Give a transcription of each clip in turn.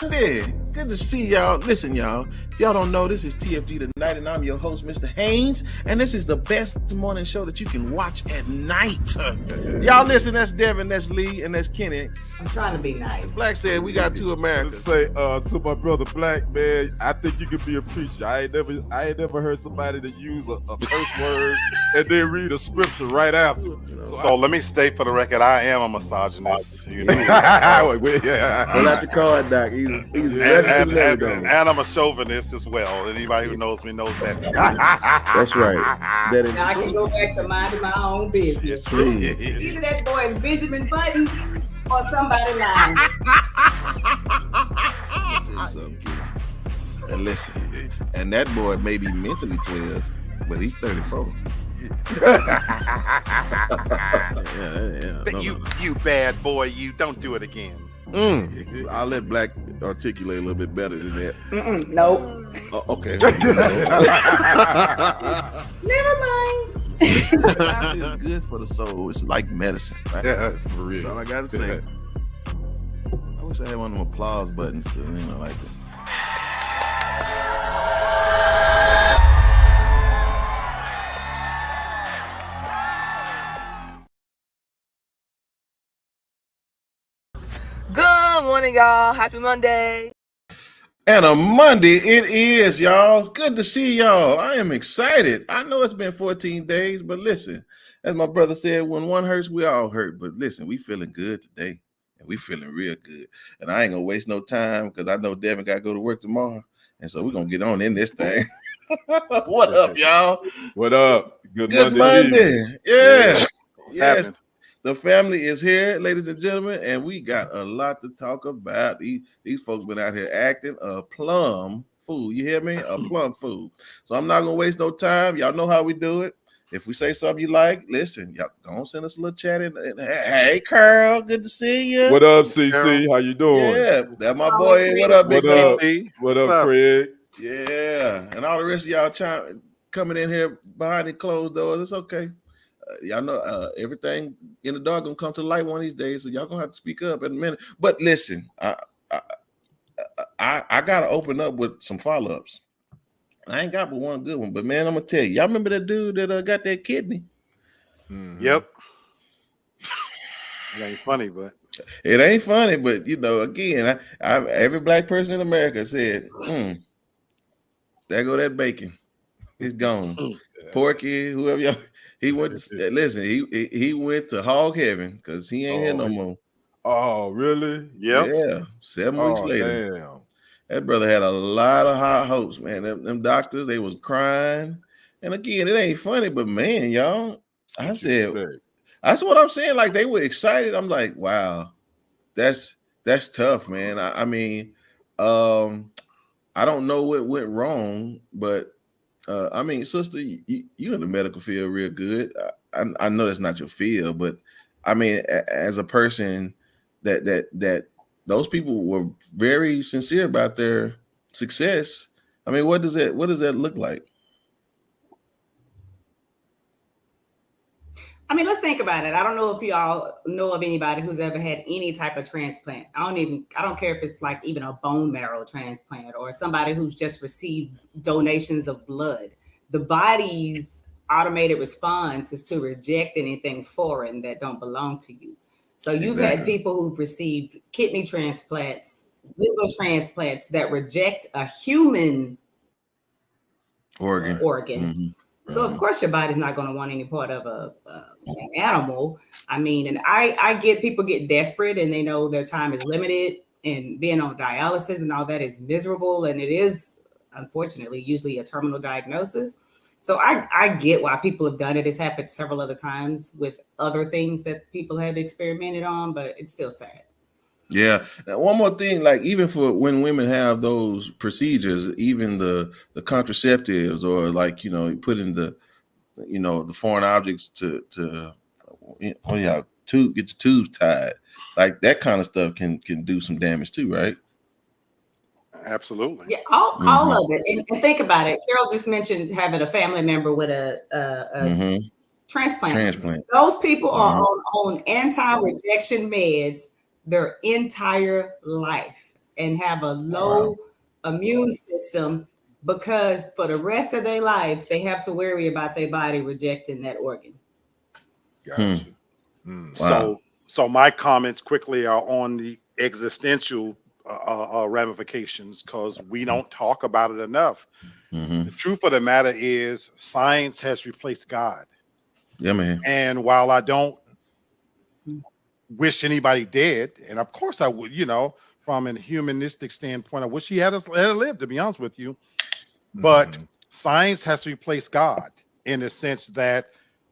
Good to see y'all. Listen, y'all. If y'all don't know, this is TFG Tonight, and I'm your host, Mr. Haynes. And this is the best morning show that you can watch at night. Y'all listen, that's Devin, that's Lee, and that's Kenny. I'm trying to be nice. Black said we got two Americas. Say to my brother Black, man, I think you could be a preacher. I ain't never heard somebody that use a first word and then read a scripture right after. So let me state for the record, I am a misogynist. You know, yeah. Pull out your card, Doc. He's and I'm a chauvinist as well. Anybody who knows me knows that. That's right. Now I can go back to minding my own business. Either that boy is Benjamin Button or somebody lying. And listen, and that boy may be mentally 12, but he's 34. You bad boy, you don't do it again. I'll let Black articulate a little bit better than that. Nope. Okay. Never mind. It's good for the soul. It's like medicine, right? Yeah, for real. That's all I gotta say. I wish I had one of them applause buttons to, like that. Good morning, y'all. Happy Monday. And a Monday it is, y'all. Good to see y'all. I am excited. I know it's been 14 days, but listen, as my brother said, when one hurts, we all hurt. But listen, we feeling good today, and we feeling real good. And I ain't gonna waste no time because I know Devin got to go to work tomorrow, and so we're gonna get on in this thing. What up, y'all? What up? Good Monday. Yeah. What's happening? The family is here, ladies and gentlemen, and we got a lot to talk about. These folks been out here acting a plum fool. You hear me? A plum fool. So I'm not gonna waste no time. Y'all know how we do it. If we say something you like, listen, y'all don't send us a little chat in. Hey, Carl, good to see you. What up, CC? How you doing? Yeah, that my boy. What up, Big C? What up, Craig? Yeah, and all the rest of y'all coming in here behind the closed doors. It's okay. Y'all know everything in the dark gonna come to light one of these days, so y'all gonna have to speak up in a minute. But listen, I gotta open up with some follow-ups. I ain't got but one good one, but man, I'm gonna tell you. Y'all remember that dude that got that kidney? Mm-hmm. Yep. It ain't funny, but again, every black person in America said, there go that bacon. It's gone. Porky, whoever y'all. He went to, listen, he went to hog heaven because he ain't here no more. Oh, really? Yep. Yeah. 7 weeks later. Damn. That brother had a lot of high hopes, man. Them doctors, they was crying. And again, it ain't funny, but man, y'all, that's what I'm saying. Like, they were excited. I'm like, wow, that's tough, man. I mean, I don't know what went wrong, but I mean, sister, you in the medical field real good. I know that's not your field, but I mean, as a person that those people were very sincere about their success. I mean, what does that look like? I mean, let's think about it. I don't know if y'all know of anybody who's ever had any type of transplant. I don't care if it's like even a bone marrow transplant or somebody who's just received donations of blood. The body's automated response is to reject anything foreign that don't belong to you. So you've had people who've received kidney transplants, liver transplants that reject a human organ. Mm-hmm. So of course your body's not going to want any part of an animal. I mean, and I get people get desperate and they know their time is limited and being on dialysis and all that is miserable. And it is, unfortunately, usually a terminal diagnosis. So I get why people have done it. It's happened several other times with other things that people have experimented on, but it's still sad. Yeah. Now, one more thing, like even for when women have those procedures, even the contraceptives or like, put in the foreign objects to get your tubes tied, like that kind of stuff can do some damage too, right? Absolutely. Yeah, all of it. And think about it. Carol just mentioned having a family member with a transplant. Those people are on anti-rejection meds their entire life. and have a low immune system because for the rest of their life, they have to worry about their body rejecting that organ. Gotcha. So my comments quickly are on the existential ramifications because we don't talk about it enough. The truth of the matter is science has replaced God. Yeah, man. And while I don't wish anybody dead, and of course I would, from a humanistic standpoint, I wish he had lived, to be honest with you. But science has replaced God in the sense that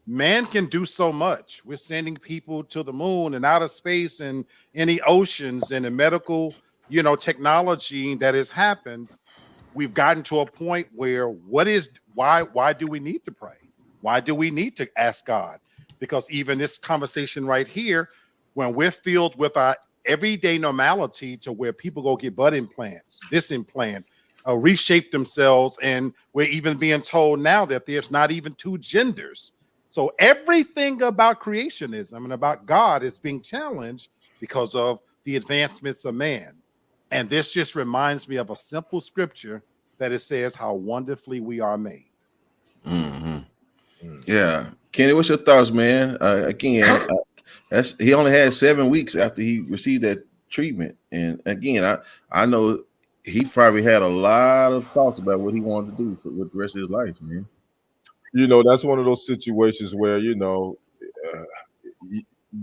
man can do so much. We're sending people to the moon and outer space and in the oceans and the medical, technology that has happened. We've gotten to a point where why do we need to pray? Why do we need to ask God? Because even this conversation right here, when we're filled with our everyday normality to where people go get butt implants, this implant, reshape themselves, and we're even being told now that there's not even two genders. So everything about creationism and about God is being challenged because of the advancements of man. And this just reminds me of a simple scripture that it says how wonderfully we are made. Yeah. Kenny, what's your thoughts, man? Again, he only had 7 weeks after he received that treatment. And again, I know he probably had a lot of thoughts about what he wanted to do with the rest of his life, man. That's one of those situations where,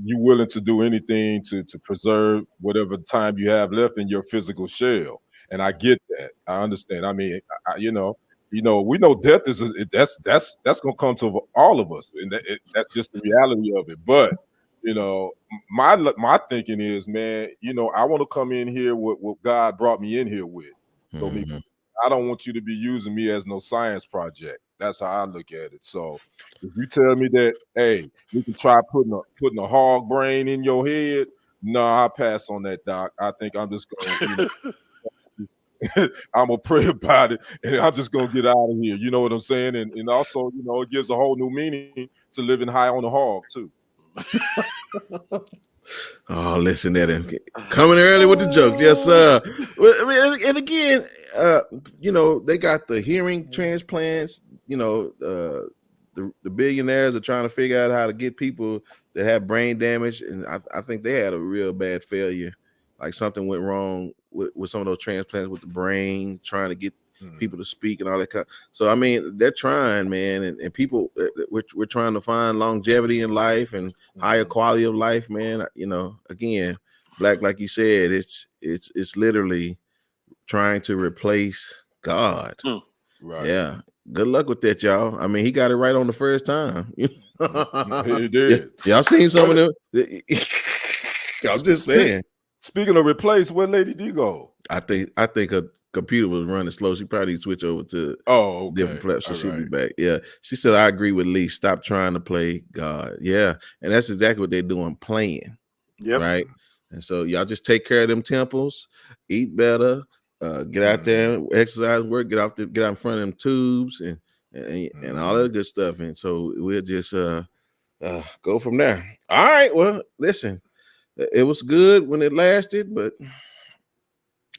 you're willing to do anything to preserve whatever time you have left in your physical shell. And I get that. I understand. I mean, we know death that's going to come to all of us. And that's just the reality of it. But, my thinking is, man, I want to come in here with what God brought me in here with. So I don't want you to be using me as no science project. That's how I look at it. So if you tell me that, hey, we can try putting a hog brain in your head, no, I'll pass on that, Doc. I think I'm just going I'm going to pray about it, and I'm just going to get out of here. You know what I'm saying? And also, it gives a whole new meaning to living high on the hog, too. Oh, listen at him coming early with the jokes. Yes, sir. And again, they got the hearing transplants. The billionaires are trying to figure out how to get people that have brain damage, and I think they had a real bad failure. Like something went wrong with some of those transplants with the brain, trying to get people to speak and all that. So I mean, they're trying, man, and people, we're trying to find longevity in life and higher quality of life, man. Again, Black, like you said, it's literally trying to replace God. Right. Yeah. Good luck with that, y'all. I mean, he got it right on the first time. He did. Y'all seen some of them? I'm just saying. Speaking of replace, where Lady D go? I think her computer was running slow. She probably switched over to different platforms. So she'll be back. Yeah. She said, I agree with Lee. Stop trying to play God. Yeah. And that's exactly what they're doing, playing. Yep. Right. And so y'all just take care of them temples, eat better, get out there, exercise, work, get out in front of them tubes and all that good stuff. And so we'll just go from there. All right. Well, listen, it was good when it lasted, but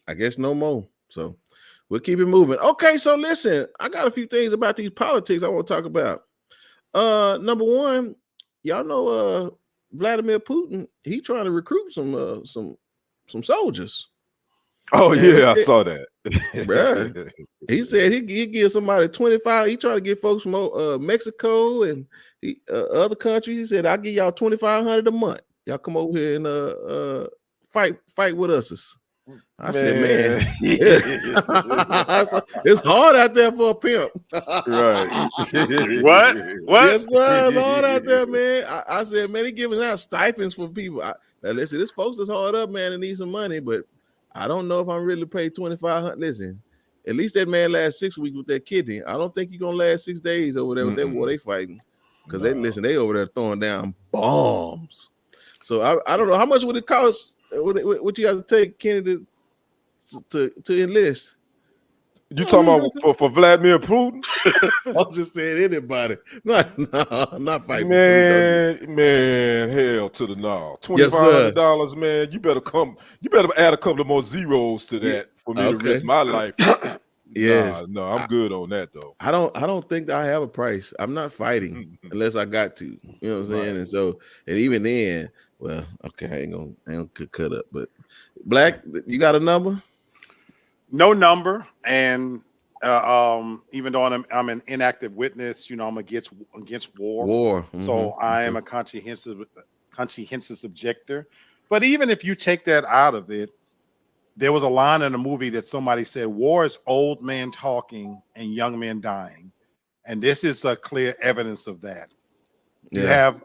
I guess no more. So we'll keep it moving. Okay, so listen, I got a few things about these politics I want to talk about. Number one, y'all know Vladimir Putin, he trying to recruit some soldiers. Oh, yeah, I saw that. Bruh, he said he give somebody 25. He trying to get folks from Mexico and other countries. He said, I'll give y'all $2,500 a month. Y'all come over here and fight with us. I said, man, it's hard out there for a pimp. Right. What? Yes, sir, it's hard out there, man. I said, man, he giving out stipends for people. Now listen, this folks is hard up, man, and need some money, but I don't know if I'm really paid $2,500. Listen, at least that man last 6 weeks with that kidney. I don't think you're gonna last 6 days over there with that war they fighting. Because they over there throwing down bombs. So I don't know how much would it cost. What you got to take, Kenny, to enlist? You talking about for Vladimir Putin? I'm just saying anybody. Not fighting. Man, hell to the no. $2,500, man. You better add a couple of more zeros to that for me to risk my life. Yes. No, I'm good on that though. I don't think I have a price. I'm not fighting unless I got to. You know what I'm saying? Right. And even then, well, okay, I ain't gonna cut up. But Black, you got a number? No number, and even though I'm an inactive witness, I'm against war. So I am a conscientious objector. But even if you take that out of it, there was a line in a movie that somebody said, "War is old men talking and young men dying," and this is a clear evidence of that. You have,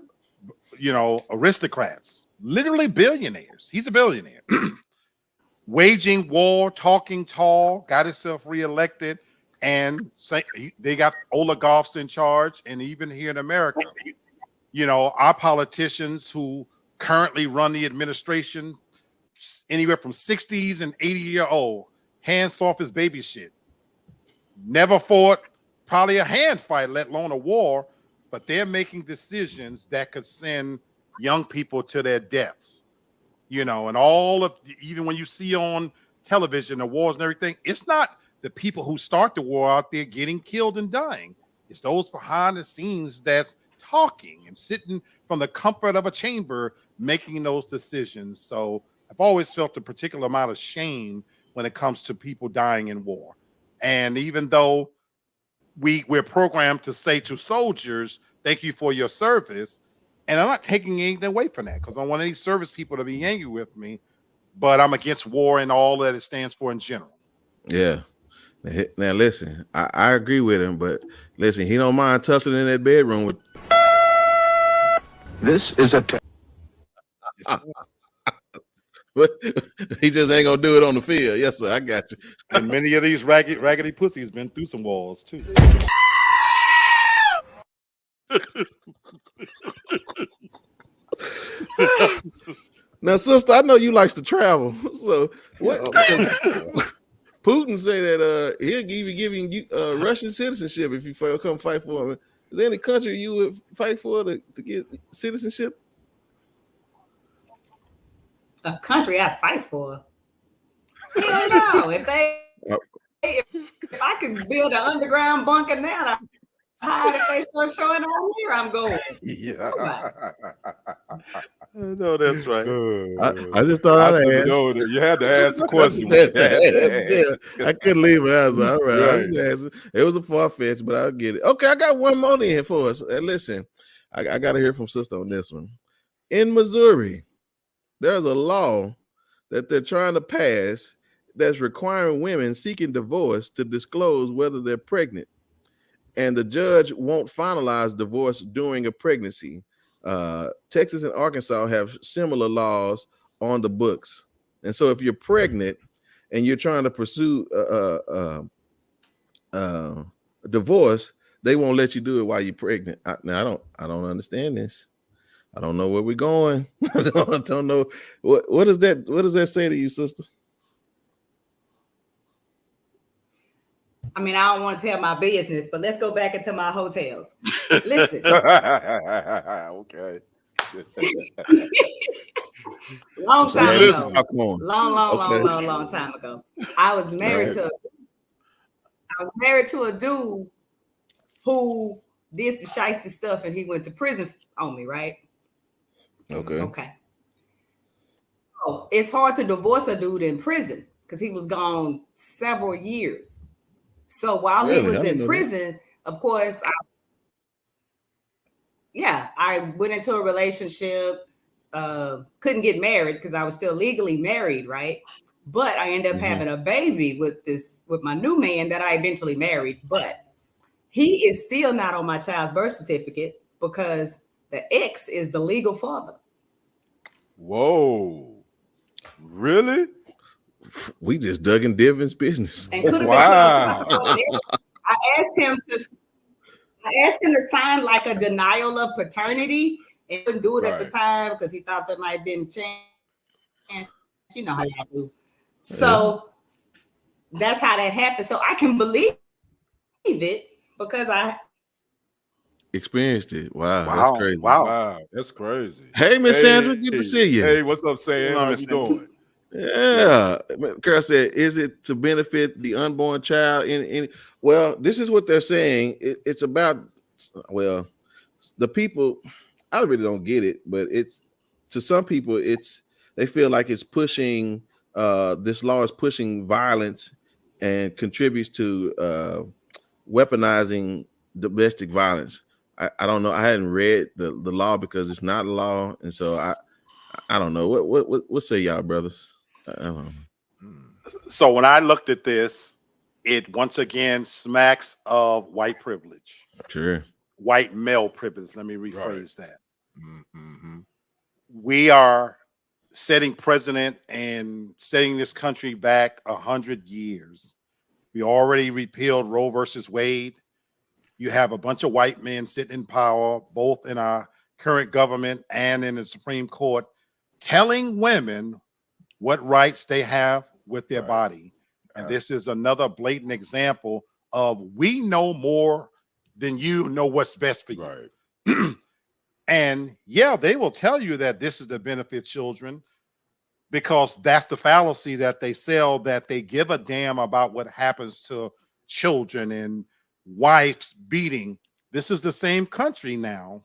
aristocrats, literally billionaires. He's a billionaire. Waging war, talking tall, got himself reelected, and they got oligarchs in charge. And even here in America, our politicians who currently run the administration, anywhere from 60s and 80-year-old, hands off his baby shit. Never fought probably a hand fight, let alone a war, but they're making decisions that could send young people to their deaths. And all of even when you see on television the wars and everything, it's not the people who start the war out there getting killed and dying. It's those behind the scenes that's talking and sitting from the comfort of a chamber making those decisions. So I've always felt a particular amount of shame when it comes to people dying in war. And even though we're programmed to say to soldiers, "Thank you for your service," and I'm not taking anything away from that because I don't want any service people to be angry with me, but I'm against war and all that it stands for in general. Yeah. Now listen, I agree with him, but listen, he don't mind tussling in that bedroom with. This is a. But he just ain't gonna do it on the field. Yes, sir. I got you. And many of these raggedy pussies been through some wars too. Now, sister, I know you likes to travel. So what? Putin say that he'll give you Russian citizenship if you come fight for him. Is there any country you would fight for to get citizenship? A country I'd fight for? Hell no. If I could build an underground bunker now, if they start showing on here, I'm going. Yeah. No, that's right. I just thought I'd ask. You had to ask the question. I couldn't leave an answer. All right. It was a far-fetched, but I'll get it. Okay, I got one more in here for us. And listen, I got to hear from sister on this one. In Missouri, there's a law that they're trying to pass that's requiring women seeking divorce to disclose whether they're pregnant. And the judge won't finalize divorce during a pregnancy. Texas and Arkansas have similar laws on the books. And so if you're pregnant and you're trying to pursue a divorce, they won't let you do it while you're pregnant. I don't understand this. I don't know where we're going. I don't know. What does that say to you, sister? I mean, I don't want to tell my business, but let's go back into my hotels. Listen. Okay. Long time ago. Long time ago. I was married to a dude who did some shiesty stuff and he went to prison on me, right? Okay. So it's hard to divorce a dude in prison because he was gone several years. So while he was in prison, of course, I went into a relationship, couldn't get married because I was still legally married, right? But I ended up having a baby with my new man that I eventually married. But he is still not on my child's birth certificate because the ex is the legal father. Whoa. Really? We just dug in Divins' business. And could have been I asked him to sign like a denial of paternity and couldn't do it at the time because he thought there might have been a chance. You know how you do. So that's how that happened. So I can believe it because I experienced it. Wow, Wow. that's crazy. Wow. Wow, that's crazy. Hey, Miss Sandra, good to see you. Hey, what's up, Sam? Hello, How Miss you Sandra. doing? Yeah, Carol said, "Is it to benefit the unborn child?" Well, this is what they're saying. It's about the people. I really don't get it, but it's to some people. They feel like it's pushing. This law is pushing violence and contributes to weaponizing domestic violence. I don't know. I hadn't read the law because it's not a law, and so I don't know. What say y'all, brothers? I don't know. So when I looked at this, it once again smacks of white privilege, Sure. white male privilege. Let me rephrase that. Mm-hmm. We are setting precedent and setting this country back 100 years. We already repealed Roe versus Wade. You have a bunch of white men sitting in power, both in our current government and in the Supreme Court, telling women what rights they have with their body. And this is another blatant example of we know more than you know what's best for you. Right. And yeah, they will tell you that this is to benefit children because that's the fallacy that they sell, that they give a damn about what happens to children and wives beating. This is the same country now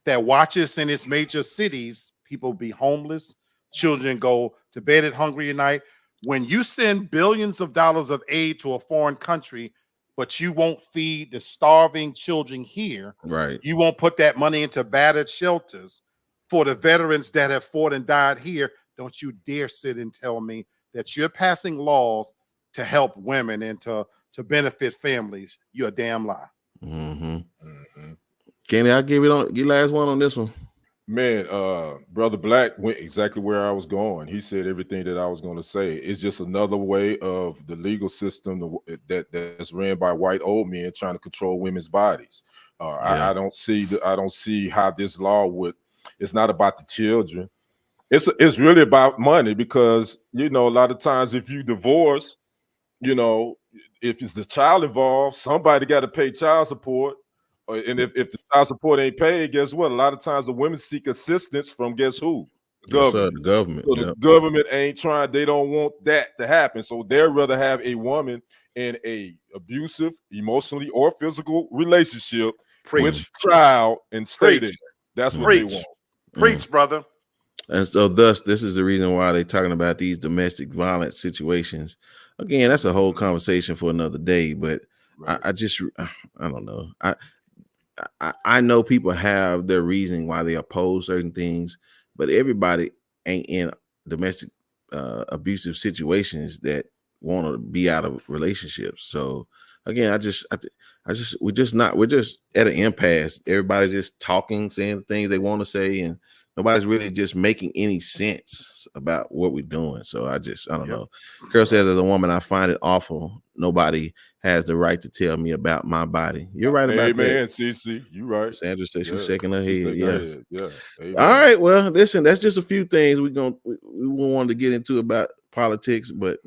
that watches in its major cities people be homeless, children go to bed at hungry at night. When you send billions of dollars of aid to a foreign country, but you won't feed the starving children here, Right. you won't put that money into battered shelters for the veterans that have fought and died here, don't you dare sit and tell me that you're passing laws to help women and to benefit families. You're a damn lie. Mm-hmm. Mm-hmm. Kenny, I'll give you last one on this one. Man, Brother Black went exactly where I was going. He said everything that I was going to say. It's just another way of the legal system that's ran by white old men trying to control women's bodies. I don't see how this law would. It's not about the children. It's really about money because a lot of times if you divorce, if it's a child involved, somebody got to pay child support. And if the child support ain't paid, guess what? A lot of times the women seek assistance from guess who? The government. The government. So the government ain't trying. They don't want that to happen. So they'd rather have a woman in a abusive, emotionally or physical relationship with child and stay there. That's what they want. Preach, brother. And so thus, this is the reason why they're talking about these domestic violence situations. Again, that's a whole conversation for another day, but right. I don't know. I know people have their reason why they oppose certain things, but everybody ain't in domestic abusive situations that want to be out of relationships. So again, we're just at an impasse. Everybody's just talking, saying things they want to say, and nobody's really just making any sense about what we're doing. So I don't know. Carol says, as a woman, I find it awful. Nobody has the right to tell me about my body. You're right about that. Amen, CC. You right. Sandra says she's shaking her head. Yeah. Amen. All right. Well, listen, that's just a few things we wanted to get into about politics, but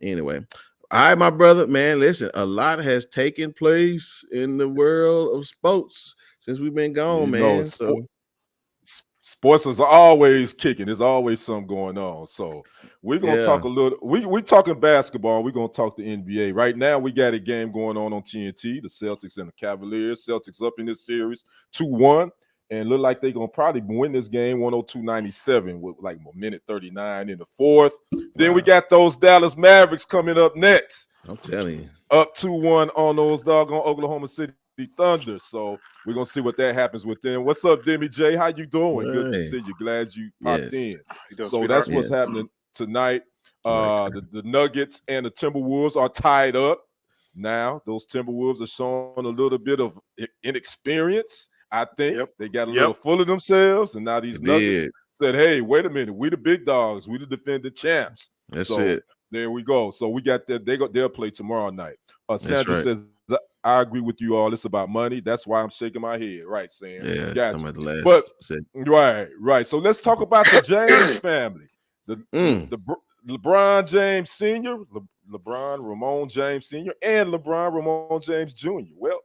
anyway. All right, my brother, man, listen, a lot has taken place in the world of sports since we've been gone, man. Sports is always kicking. There's always something going on. So we're gonna talk a little. We're talking basketball. We're gonna talk the NBA. Right now, we got a game going on TNT. The Celtics and the Cavaliers. Celtics up in this series 2-1, and look like they're gonna probably win this game 102-97 with like a minute 39 in the fourth. Wow. Then we got those Dallas Mavericks coming up next. I'm telling you, up 2-1 on those doggone Oklahoma City Thunder. So we're gonna see what that happens with them. What's up, Demi J? How you doing? Hey. Good to see you. Glad you popped in. So that's what's happening tonight. The Nuggets and the Timberwolves are tied up now. Those Timberwolves are showing a little bit of inexperience. I think they got a little full of themselves, and now these Nuggets said, "Hey, wait a minute, we the big dogs. We the defending champs." That's it. There we go. So we got that. They'll play tomorrow night. Sandra says, I agree with you all. It's about money. That's why I'm shaking my head. Right, Sam? Yeah, gotcha. Right. So let's talk about the James family. The LeBron James Sr., LeBron Ramon James Sr., and LeBron Ramon James Jr. Well,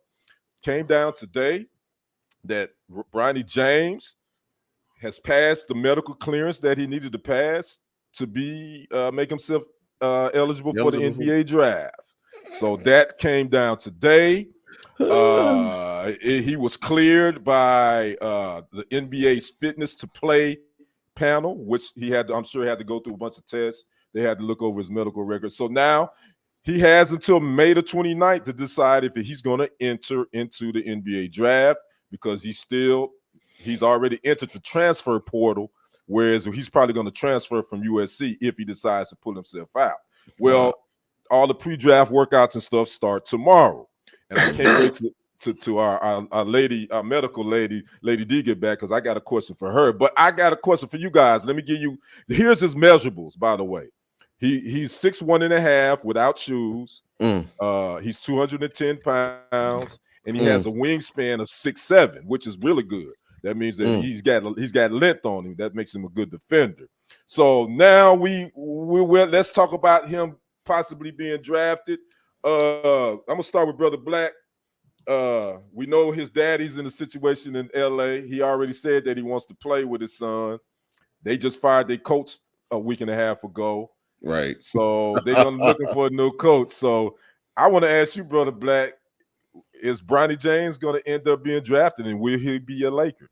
came down today that Bronny James has passed the medical clearance that he needed to pass to be make himself eligible for the NBA draft. So that came down today. He was cleared by the NBA's fitness to play panel, which I'm sure he had to go through a bunch of tests. They had to look over his medical records. So now he has until May the 29th to decide if he's going to enter into the NBA draft, because he's already entered the transfer portal, whereas he's probably going to transfer from USC if he decides to pull himself out. Well, all the pre-draft workouts and stuff start tomorrow. And I can't wait to our lady, our medical lady, Lady D, get back, because I got a question for her. But I got a question for you guys. Let me give you, here's his measurables, by the way. He's 6'1.5" without shoes. He's 210 pounds, and he has a wingspan of 6'7", which is really good. That means that he's got length on him. That makes him a good defender. So now let's talk about him possibly being drafted. I'm gonna start with Brother Black. We know his daddy's in a situation in LA. He already said that he wants to play with his son. They just fired their coach a week and a half ago. Right. So they're gonna be looking for a new coach. So I want to ask you, Brother Black, is Bronny James going to end up being drafted, and will he be a Laker?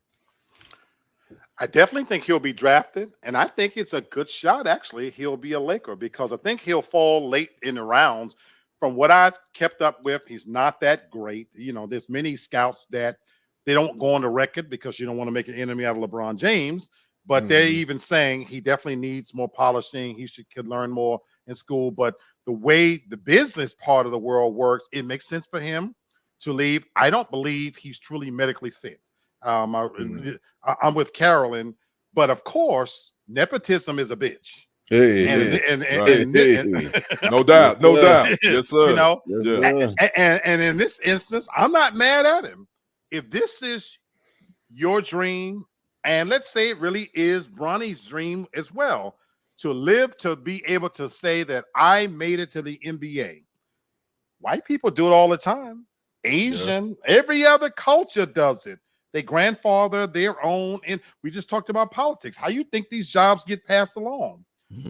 I definitely think he'll be drafted, and I think it's a good shot, actually, he'll be a Laker, because I think he'll fall late in the rounds. From what I've kept up with, he's not that great. You know, there's many scouts that they don't go on the record because you don't want to make an enemy out of LeBron James, but they're even saying he definitely needs more polishing. He could learn more in school, but the way the business part of the world works, it makes sense for him to leave. I don't believe he's truly medically fit. I'm with Carolyn, but of course, nepotism is a bitch. No doubt. Yes, sir. You know, yeah. and in this instance, I'm not mad at him. If this is your dream, and let's say it really is Bronny's dream as well, to live to be able to say that I made it to the NBA. White people do it all the time. Asian, every other culture does it. They grandfather their own, and we just talked about politics. How you think these jobs get passed along?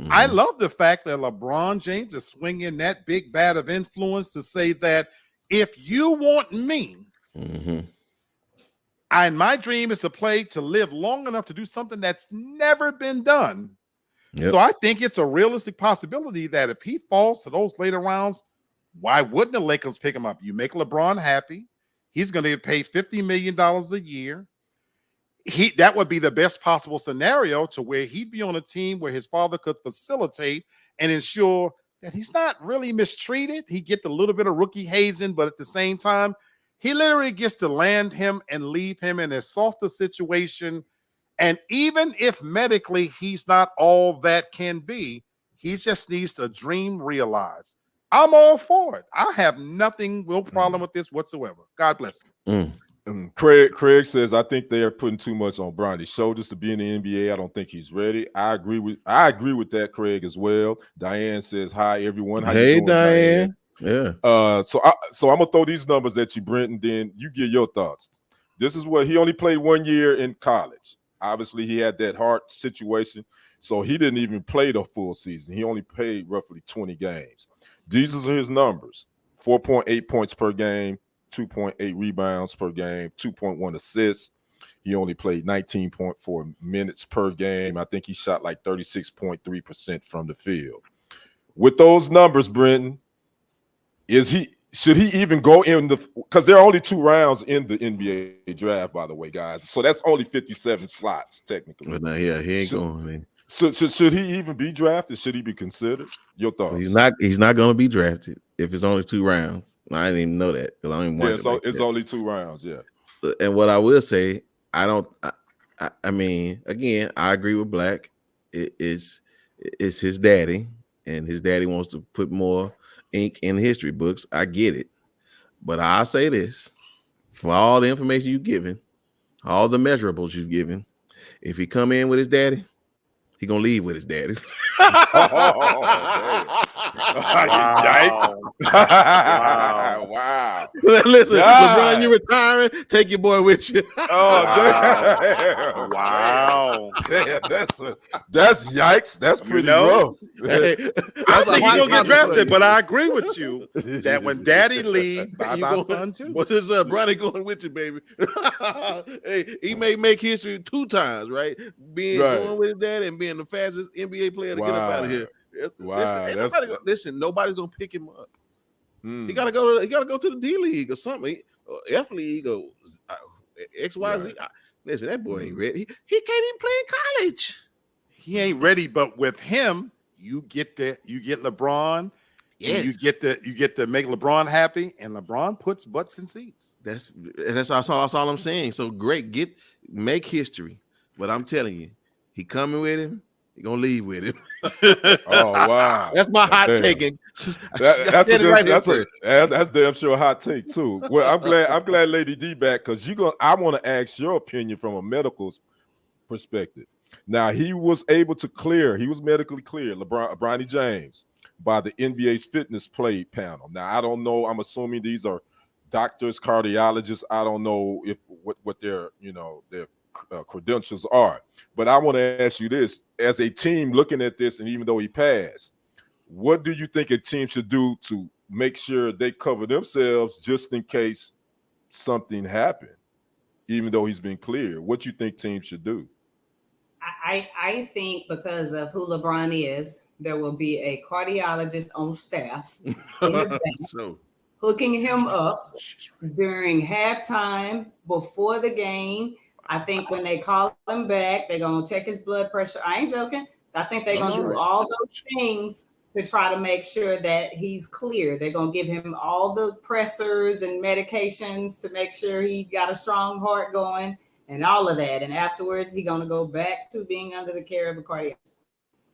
I love the fact that LeBron James is swinging that big bat of influence to say that if you want me, and my dream is to live long enough to do something that's never been done. So I think it's a realistic possibility that if he falls to those later rounds, why wouldn't the Lakers pick him up? You make LeBron happy. He's going to get paid $50 million a year. That would be the best possible scenario, to where he'd be on a team where his father could facilitate and ensure that he's not really mistreated. He gets a little bit of rookie hazing, but at the same time, he literally gets to land him and leave him in a softer situation. And even if medically he's not all that can be, he just needs to dream realized. I'm all for it. I have no problem with this whatsoever. God bless him. Craig says, I think they are putting too much on Bronny's shoulders to be in the NBA. I don't think he's ready. I agree with that, Craig, as well. Diane says, hi, everyone. How you doing, Diane? Yeah. So I'm gonna throw these numbers at you, Brent, and then you give your thoughts. This is what he only played 1 year in college. Obviously, he had that heart situation, so he didn't even play the full season. He only played roughly 20 games. These are his numbers: 4.8 points per game, 2.8 rebounds per game, 2.1 assists. He only played 19.4 minutes per game. I think he shot like 36.3% from the field. With those numbers, Brenton, should he even go in because there are only 2 rounds in the NBA draft, by the way, guys. So that's only 57 slots, technically. But now, he ain't going, man. So should he even be drafted? Should he be considered? Your thoughts? He's not going to be drafted if it's only 2 rounds. I didn't even know that because I don't even watch it. So it's only 2 rounds, yeah. And what I will say, I mean, again, I agree with Black. It's his daddy, and his daddy wants to put more ink in history books. I get it, but I'll say this: for all the information you've given, all the measurables you've given, if he come in with his daddy, He gonna leave with his daddy. Yikes! Wow. Wow! Listen, God. LeBron, you retiring? Take your boy with you. Oh, Wow. damn. Wow. Damn, that's yikes. That's pretty rough. Hey, I that's a think he's hot gonna get drafted, place. but I agree with you that when daddy leave, buy You my going- son too. What's his Bronny going with you, baby? Hey, he may make history 2 times, right? Going with his dad and being the fastest NBA player to get up out of here. Wow. Listen, nobody's gonna pick him up. Mm. He gotta go to the D League or something, F League or XYZ. Listen, that boy ain't ready. He can't even play in college. He ain't ready, but with him, you get LeBron. Yes. And you get to make LeBron happy, and LeBron puts butts in seats. That's all I'm saying. So great, make history. But I'm telling you, he coming with him. He gonna leave with him. Oh wow, that's my hot damn. take. That's damn sure a hot take too. Well, I'm glad Lady D back because I want to ask your opinion from a medical perspective. Now he was able to clear. He was medically cleared. Bronny James by the NBA's fitness play panel. Now I don't know. I'm assuming these are doctors, cardiologists. I don't know if what their credentials are. But I want to ask you this: as a team looking at this, and even though he passed, what do you think a team should do to make sure they cover themselves just in case something happened, even though he's been cleared? What you think teams should do? I think because of who LeBron is, there will be a cardiologist on staff in the bank, hooking him up during halftime, before the game. I think when they call him back, they're going to check his blood pressure. I ain't joking. I think they're going to do all those things to try to make sure that he's clear. They're going to give him all the pressors and medications to make sure he got a strong heart going and all of that. And afterwards, he's going to go back to being under the care of a cardiologist.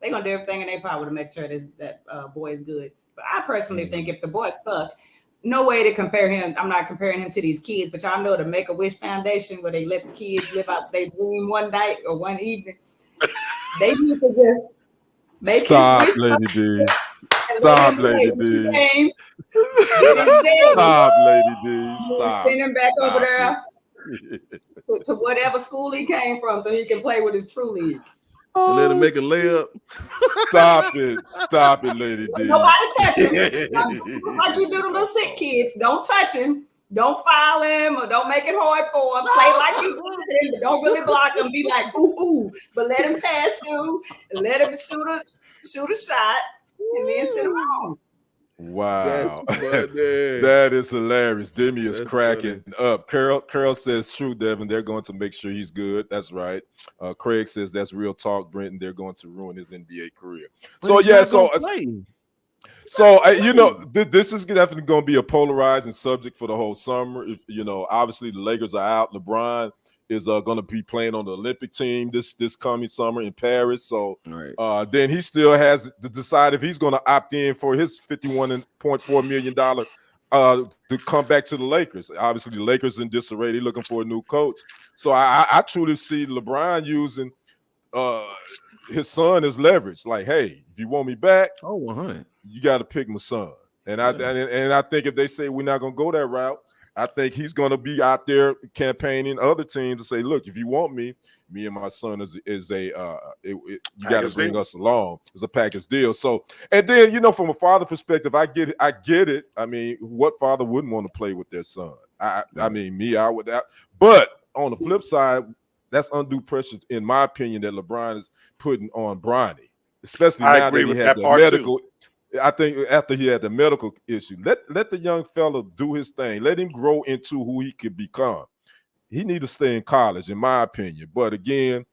They're going to do everything in their power to make sure that boy is good. But I personally think if the boy sucked, no way to compare him. I'm not comparing him to these kids, but y'all know the Make-A-Wish Foundation where they let the kids live out their dream one night or one evening. They need to just make Stop, his wish Lady D. Stop, Lady D. Stop, Lady D. Stop. Send him back over there to whatever school he came from so he can play with his true league. Let him make a layup. Stop it, Lady D. Nobody touch him. Like you do the little sick kids. Don't touch him. Don't foul him or don't make it hard for him. Play like you do, but don't really block him. Be like ooh, but let him pass you and let him shoot a shot and then send him home. Wow, that is hilarious. Demi is cracking up. Carol says true, Devin. They're going to make sure he's good. That's right. Craig says that's real talk, Brenton. They're going to ruin his NBA career. This is definitely going to be a polarizing subject for the whole summer. If obviously the Lakers are out. LeBron is going to be playing on the Olympic team this coming summer in Paris. So then he still has to decide if he's going to opt in for his $51.4 million to come back to the Lakers. Obviously, the Lakers in disarray. They're looking for a new coach. So I truly see LeBron using his son as leverage. Like, hey, if you want me back, 100, you got to pick my son. And I think if they say we're not going to go that route, I think he's going to be out there campaigning other teams to say, look, if you want me and my son you got to bring us along. It's a package deal. So, and then, from a father perspective, I get it. I mean, what father wouldn't want to play with their son? I would. But on the flip side, that's undue pressure, in my opinion, that LeBron is putting on Bronny, especially now that he had the medical. Too. I think after he had the medical issue, let the young fella do his thing. Let him grow into who he could become. He need to stay in college, in my opinion. But again,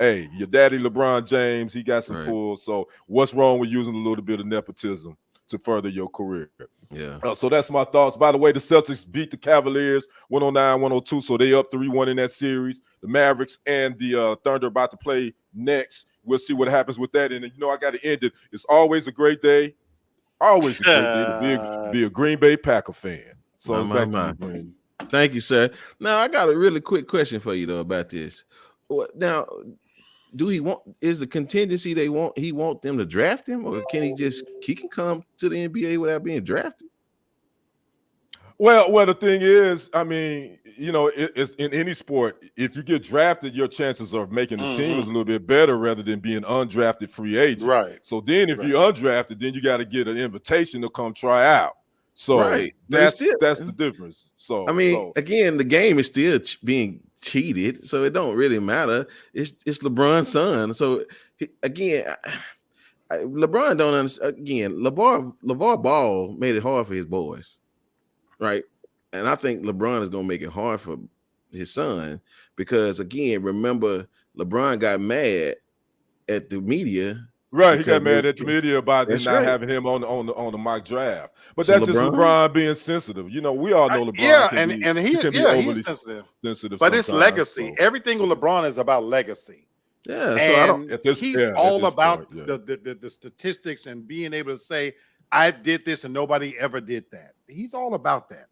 hey, your daddy LeBron James, he got some pull. So what's wrong with using a little bit of nepotism to further your career? Yeah. So that's my thoughts. By the way, the Celtics beat the Cavaliers 109-102. So they up 3-1 in that series. The Mavericks and the Thunder about to play next. We'll see what happens with that. And I got to end it. It's always a great day. Always a great day to be a Green Bay Packer fan. So it's back to you, Green. Thank you, sir. Now I got a really quick question for you though about this. Now, do he want? Is the contingency he want them to draft him, or can he can come to the NBA without being drafted? Well, the thing is, I mean, you know, it's in any sport. If you get drafted, your chances of making the team is a little bit better rather than being undrafted free agent. Right. So then, if you're undrafted, then you got to get an invitation to come try out. So that's the difference. So I mean, again, the game is still being cheated, so it don't really matter. It's LeBron's son. So again, LeBron don't understand. Again, LeVar Ball made it hard for his boys. Right. And I think LeBron is going to make it hard for his son because, again, remember, LeBron got mad at the media. Right. He got mad at the media about them not having him on the mock draft. But so that's just LeBron being sensitive. You know, we all know LeBron. He's sensitive. But it's legacy. So. Everything with LeBron is about legacy. Yeah. And so he's all about the statistics and being able to say, I did this and nobody ever did that. He's all about that.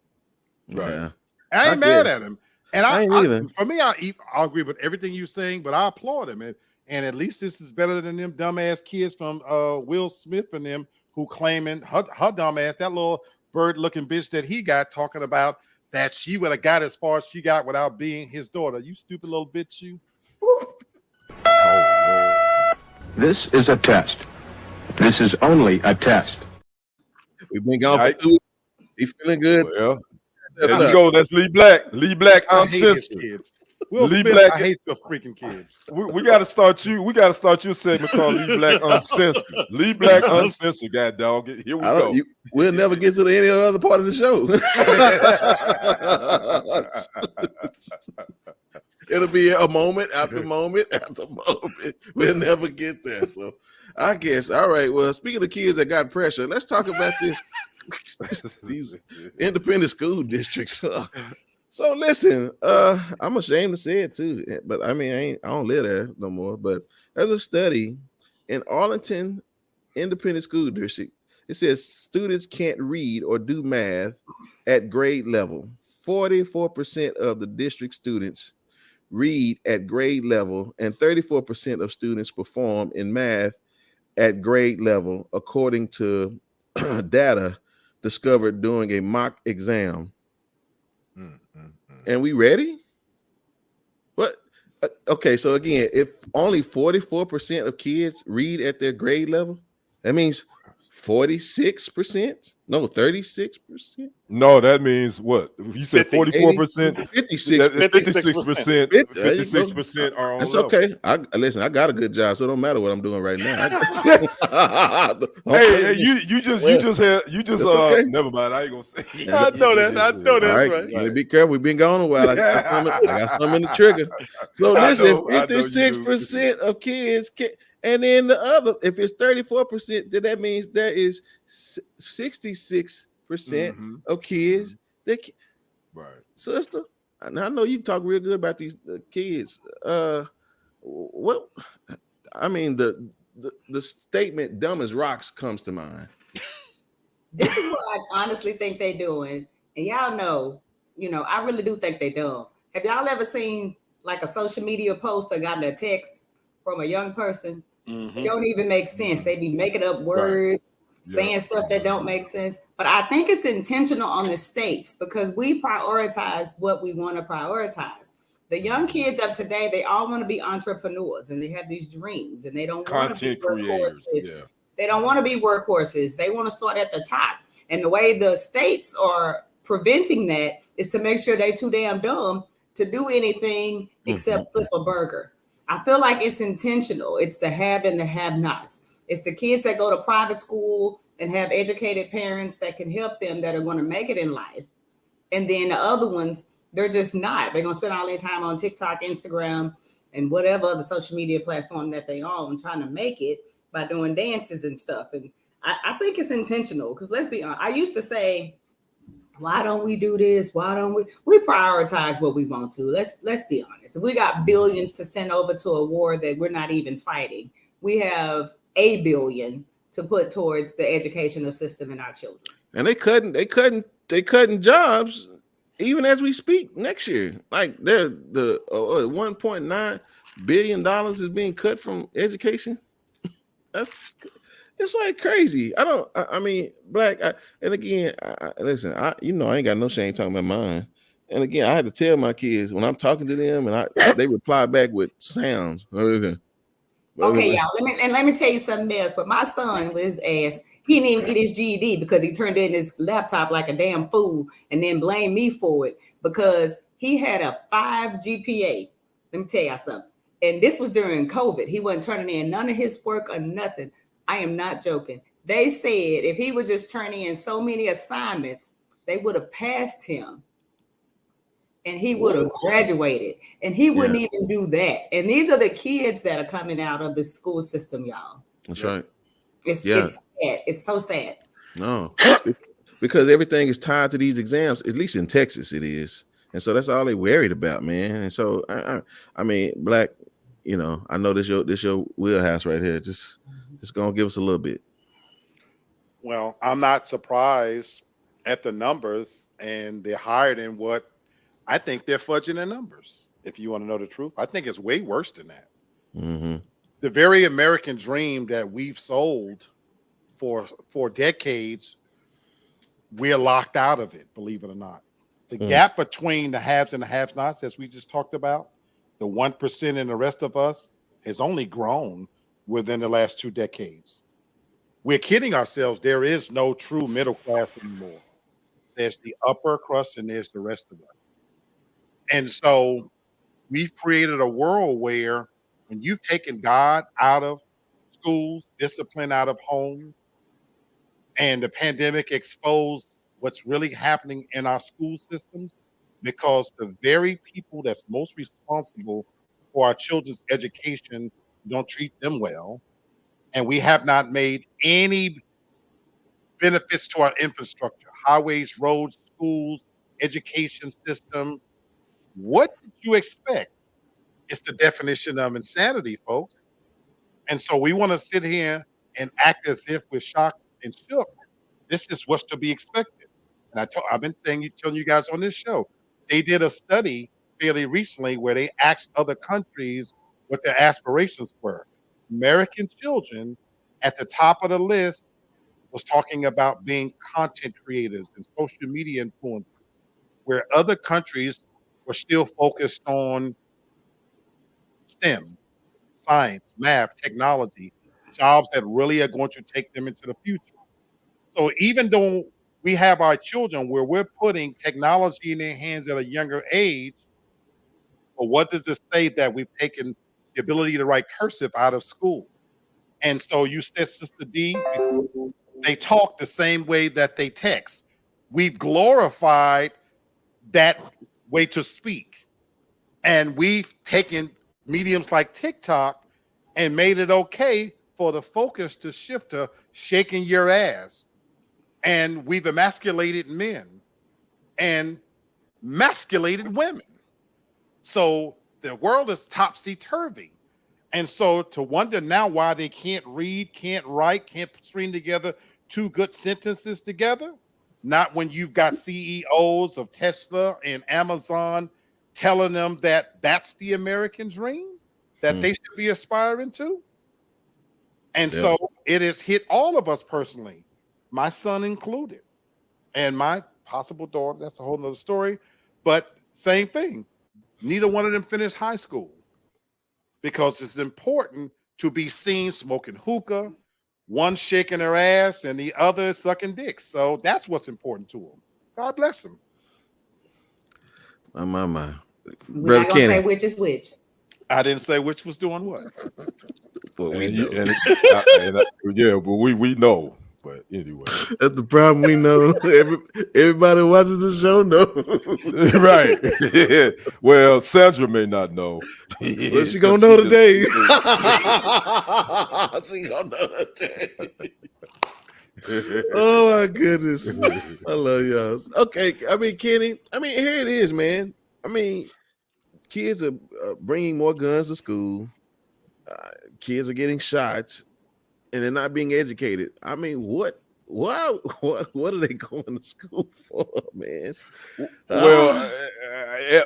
Right. Yeah. I ain't mad at him. And I for me, I'll agree with everything you're saying, but I applaud him. And at least this is better than them dumbass kids from Will Smith and them who claiming her dumbass, that little bird-looking bitch that he got talking about that she would have got as far as she got without being his daughter. You stupid little bitch, you. This is a test. This is only a test. We've been gone for 2 weeks. He feeling good. Well, let's go. That's Lee Black. Lee Black uncensored. Lee Black. I hate those freaking kids. We got to start you. We got to start your segment called Lee Black Uncensored. Lee Black Uncensored. God dog. Here we go. We'll never get to any other part of the show. It'll be a moment after moment after moment. We'll never get there. So I guess. All right. Well, speaking of kids that got pressure, let's talk about these independent school districts. So listen, I'm ashamed to say it too, but I mean, I don't live there no more. But there's a study in Arlington Independent School District. It says students can't read or do math at grade level. 44% of the district students read at grade level, and 34% of students perform in math at grade level, according to data discovered during a mock exam. And we ready? What? Okay, so again, if only 44% of kids read at their grade level, that means 46%? No, 36%? No, that means what? If you said 44%, 56%, 56% are on. That's okay. Listen, I got a good job, so it don't matter what I'm doing right now. Hey, you just never mind. I ain't gonna say. I know that. All right. Be careful. We've been gone a while. I got some in the trigger. So listen, 56% of kids can. And then the other, if it's 34%, then that means there is 66% of kids that sister. And I know you talk real good about these kids. What I mean, the statement "dumb as rocks" comes to mind. This is what I honestly think they're doing, and y'all know, I really do think they're dumb. Have y'all ever seen like a social media post or gotten a text from a young person? It don't even make sense. They be making up words, saying stuff that don't make sense. But I think it's intentional on the states because we prioritize what we want to prioritize. The young kids of today, they all want to be entrepreneurs and they have these dreams and they don't want to be workhorses. They don't want to be workhorses. They want to start at the top. And the way the states are preventing that is to make sure they're too damn dumb to do anything except flip a burger. I feel like it's intentional. It's the have and the have-nots. It's the kids that go to private school and have educated parents that can help them that are going to make it in life. And then the other ones, they're just not. They're going to spend all their time on TikTok, Instagram, and whatever other social media platform that they own trying to make it by doing dances and stuff. And I think it's intentional because let's be honest. I used to say, why don't we do this? Why don't we prioritize what we want to? Let's be honest. If we got billions to send over to a war that we're not even fighting, we have $1 billion to put towards the educational system in our children. And they cutting jobs even as we speak next year. Like they're the 1.9 billion is being cut from education. It's like crazy. I mean, Black. And again, listen. I ain't got no shame talking about mine. And again, I had to tell my kids when I'm talking to them, and they reply back with sounds. Okay, y'all. Let me tell you something else. But my son with his ass, he didn't even get his GED because he turned in his laptop like a damn fool, and then blamed me for it because he had a 5 GPA. Let me tell y'all something. And this was during COVID. He wasn't turning in none of his work or nothing. I am not joking. They said if he would just turn in so many assignments, they would have passed him. And he would have graduated, and he wouldn't even do that. And these are the kids that are coming out of the school system, y'all. That's right. It's sad. It's so sad. No, because everything is tied to these exams. At least in Texas, it is, and so that's all they worried about, man. And so, I mean, Black, I know this your wheelhouse right here. Just gonna give us a little bit. Well, I'm not surprised at the numbers, and they're higher than what. I think they're fudging their numbers. If you want to know the truth, I think it's way worse than that. Mm-hmm. The very American dream that we've sold for decades, we're locked out of it, believe it or not. The gap between the haves and the have-nots, as we just talked about, the 1% and the rest of us, has only grown within the last 2 decades. We're kidding ourselves. There is no true middle class anymore. There's the upper crust and there's the rest of us. And so we've created a world where when you've taken God out of schools, discipline out of homes, and the pandemic exposed what's really happening in our school systems, because the very people that's most responsible for our children's education don't treat them well. And we have not made any benefits to our infrastructure, highways, roads, schools, education system. What did you expect? It's the definition of insanity, folks. And so we want to sit here and act as if we're shocked and shook. This is what's to be expected. And I've been telling you guys on this show, they did a study fairly recently where they asked other countries what their aspirations were. American children at the top of the list was talking about being content creators and social media influencers, where other countries were still focused on STEM, science, math, technology, jobs that really are going to take them into the future. So even though we have our children where we're putting technology in their hands at a younger age, but what does it say that we've taken the ability to write cursive out of school? And so you said, Sister D, they talk the same way that they text. We've glorified that way to speak. And we've taken mediums like TikTok and made it okay for the focus to shift to shaking your ass. And we've emasculated men and emasculated women. So the world is topsy-turvy. And so to wonder now why they can't read, can't write, can't string together 2 good sentences together, not when you've got CEOs of Tesla and Amazon telling them that that's the American dream that they should be aspiring to. And so it has hit all of us personally, my son included, and my possible daughter. That's a whole nother story. But same thing. Neither one of them finished high school because it's important to be seen smoking hookah, one shaking her ass and the other sucking dicks. So that's what's important to them. God bless them. My. We're not gonna say which is which. I didn't say which was doing what. But we And know. yeah, but we know. But anyway, That's the problem. We know. Everybody who watches the show know. right? Yeah. Well, Sandra may not know. Well, she gonna know today. She gonna know today. Oh my goodness, I love y'all. Okay, I mean, Kenny. I mean, here it is, man. I mean, kids are bringing more guns to school. Kids are getting shot, and they're not being educated. I mean, what What are they going to school for, man? Well,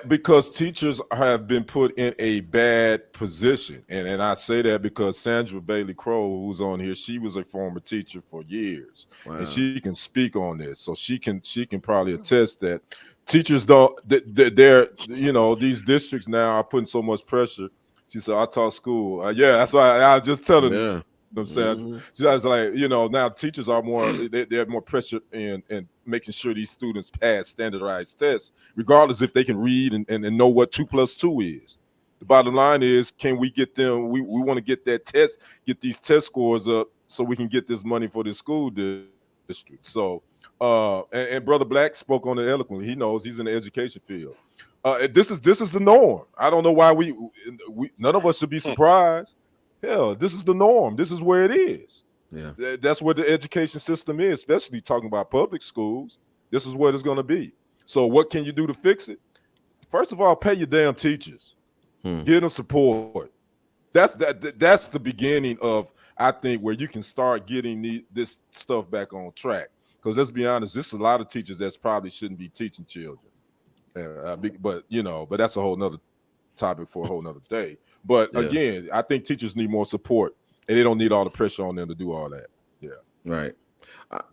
because teachers have been put in a bad position, and I say that because Sandra Bailey Crow, who's on here, she was a former teacher for years, and she can speak on this, so she can probably attest that teachers don't. They're these districts now are putting so much pressure. She said, "I taught school." Yeah, that's why I was just telling you. You know what I'm saying? So I was like, now teachers are more, they're more pressure in making sure these students pass standardized tests, regardless if they can read and know what 2 + 2 is. The bottom line is, can we get them? We want to get that test, get these test scores up so we can get this money for the school district. So, and Brother Black spoke on it eloquently. He knows, he's in the education field. This is the norm. I don't know why we none of us should be surprised. Hell, this is the norm. This is where it is. Yeah, that's where the education system is, especially talking about public schools. This is what it's going to be. So what can you do to fix it? First of all, pay your damn teachers. Give them support. That's the beginning of, I think, where you can start getting this stuff back on track. Because let's be honest, there's a lot of teachers that probably shouldn't be teaching children. But that's a whole nother topic for a whole nother day. But again, I think teachers need more support, and they don't need all the pressure on them to do all that. Yeah, right.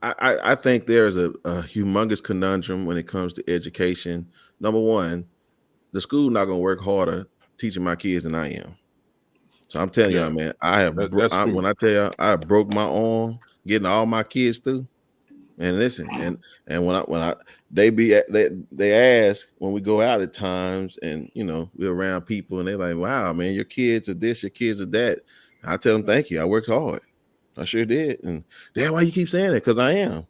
I think there's a humongous conundrum when it comes to education. Number one, the school not going to work harder teaching my kids than I am. So I'm telling y'all, man, when I tell you I broke my arm getting all my kids through. And listen, and when they ask when we go out at times, and we're around people, and they're like, "Wow, man, your kids are this, your kids are that." I tell them, "Thank you, I worked hard, I sure did." And Dad, why you keep saying that? Because I am.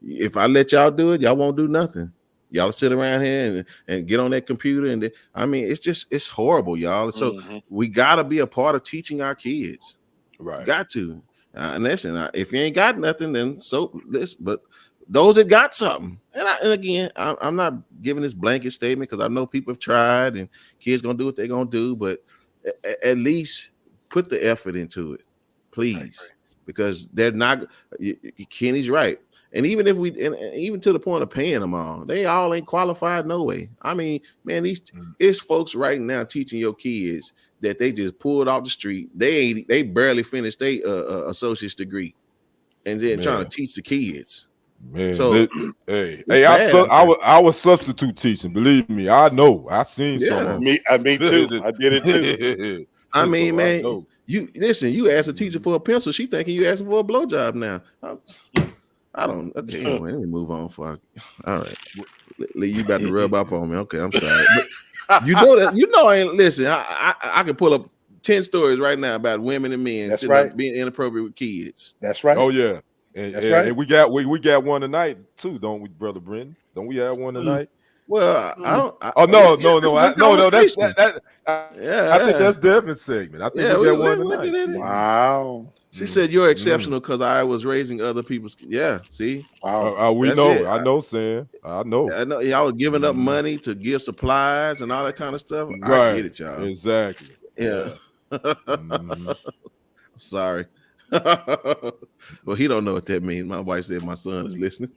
If I let y'all do it, y'all won't do nothing. Y'all sit around here and get on that computer, and it's horrible, y'all. So we gotta be a part of teaching our kids. Right, got to. And listen, if you ain't got nothing, then so this. But those that got something, and again, I'm not giving this blanket statement because I know people have tried, and kids gonna do what they're gonna do. But at least put the effort into it, please, because they're not. Kenny's right, and even if even to the point of paying them all, they all ain't qualified no way. I mean, man, it's folks right now teaching your kids that they just pulled off the street. They barely finished their associate's degree, and then trying to teach the kids. Man, so I was substitute teaching. Believe me, I know. I seen some. Me too. I did it too. I mean, man, you ask a teacher for a pencil, she thinking you asking for a blowjob now. I don't. Okay, anyway, let me move on. All right, Lee, you about to rub up on me? Okay, I'm sorry. But you know that I ain't listen. I can pull up 10 stories right now about women and men being inappropriate with kids. That's right. Oh yeah, and we got one tonight too, don't we, Brother Brendan? Don't we have one tonight? Well, I don't. I think that's Devin's segment. I think we got one tonight. Wow. She said you're exceptional because I was raising other people's. Yeah, see. Wow. We know. It. I know, Sam. I know. Y'all was giving up money to give supplies and all that kind of stuff. Right. I get it, y'all. Exactly. Yeah. I'm sorry. Well, he don't know what that means. My wife said my son is listening.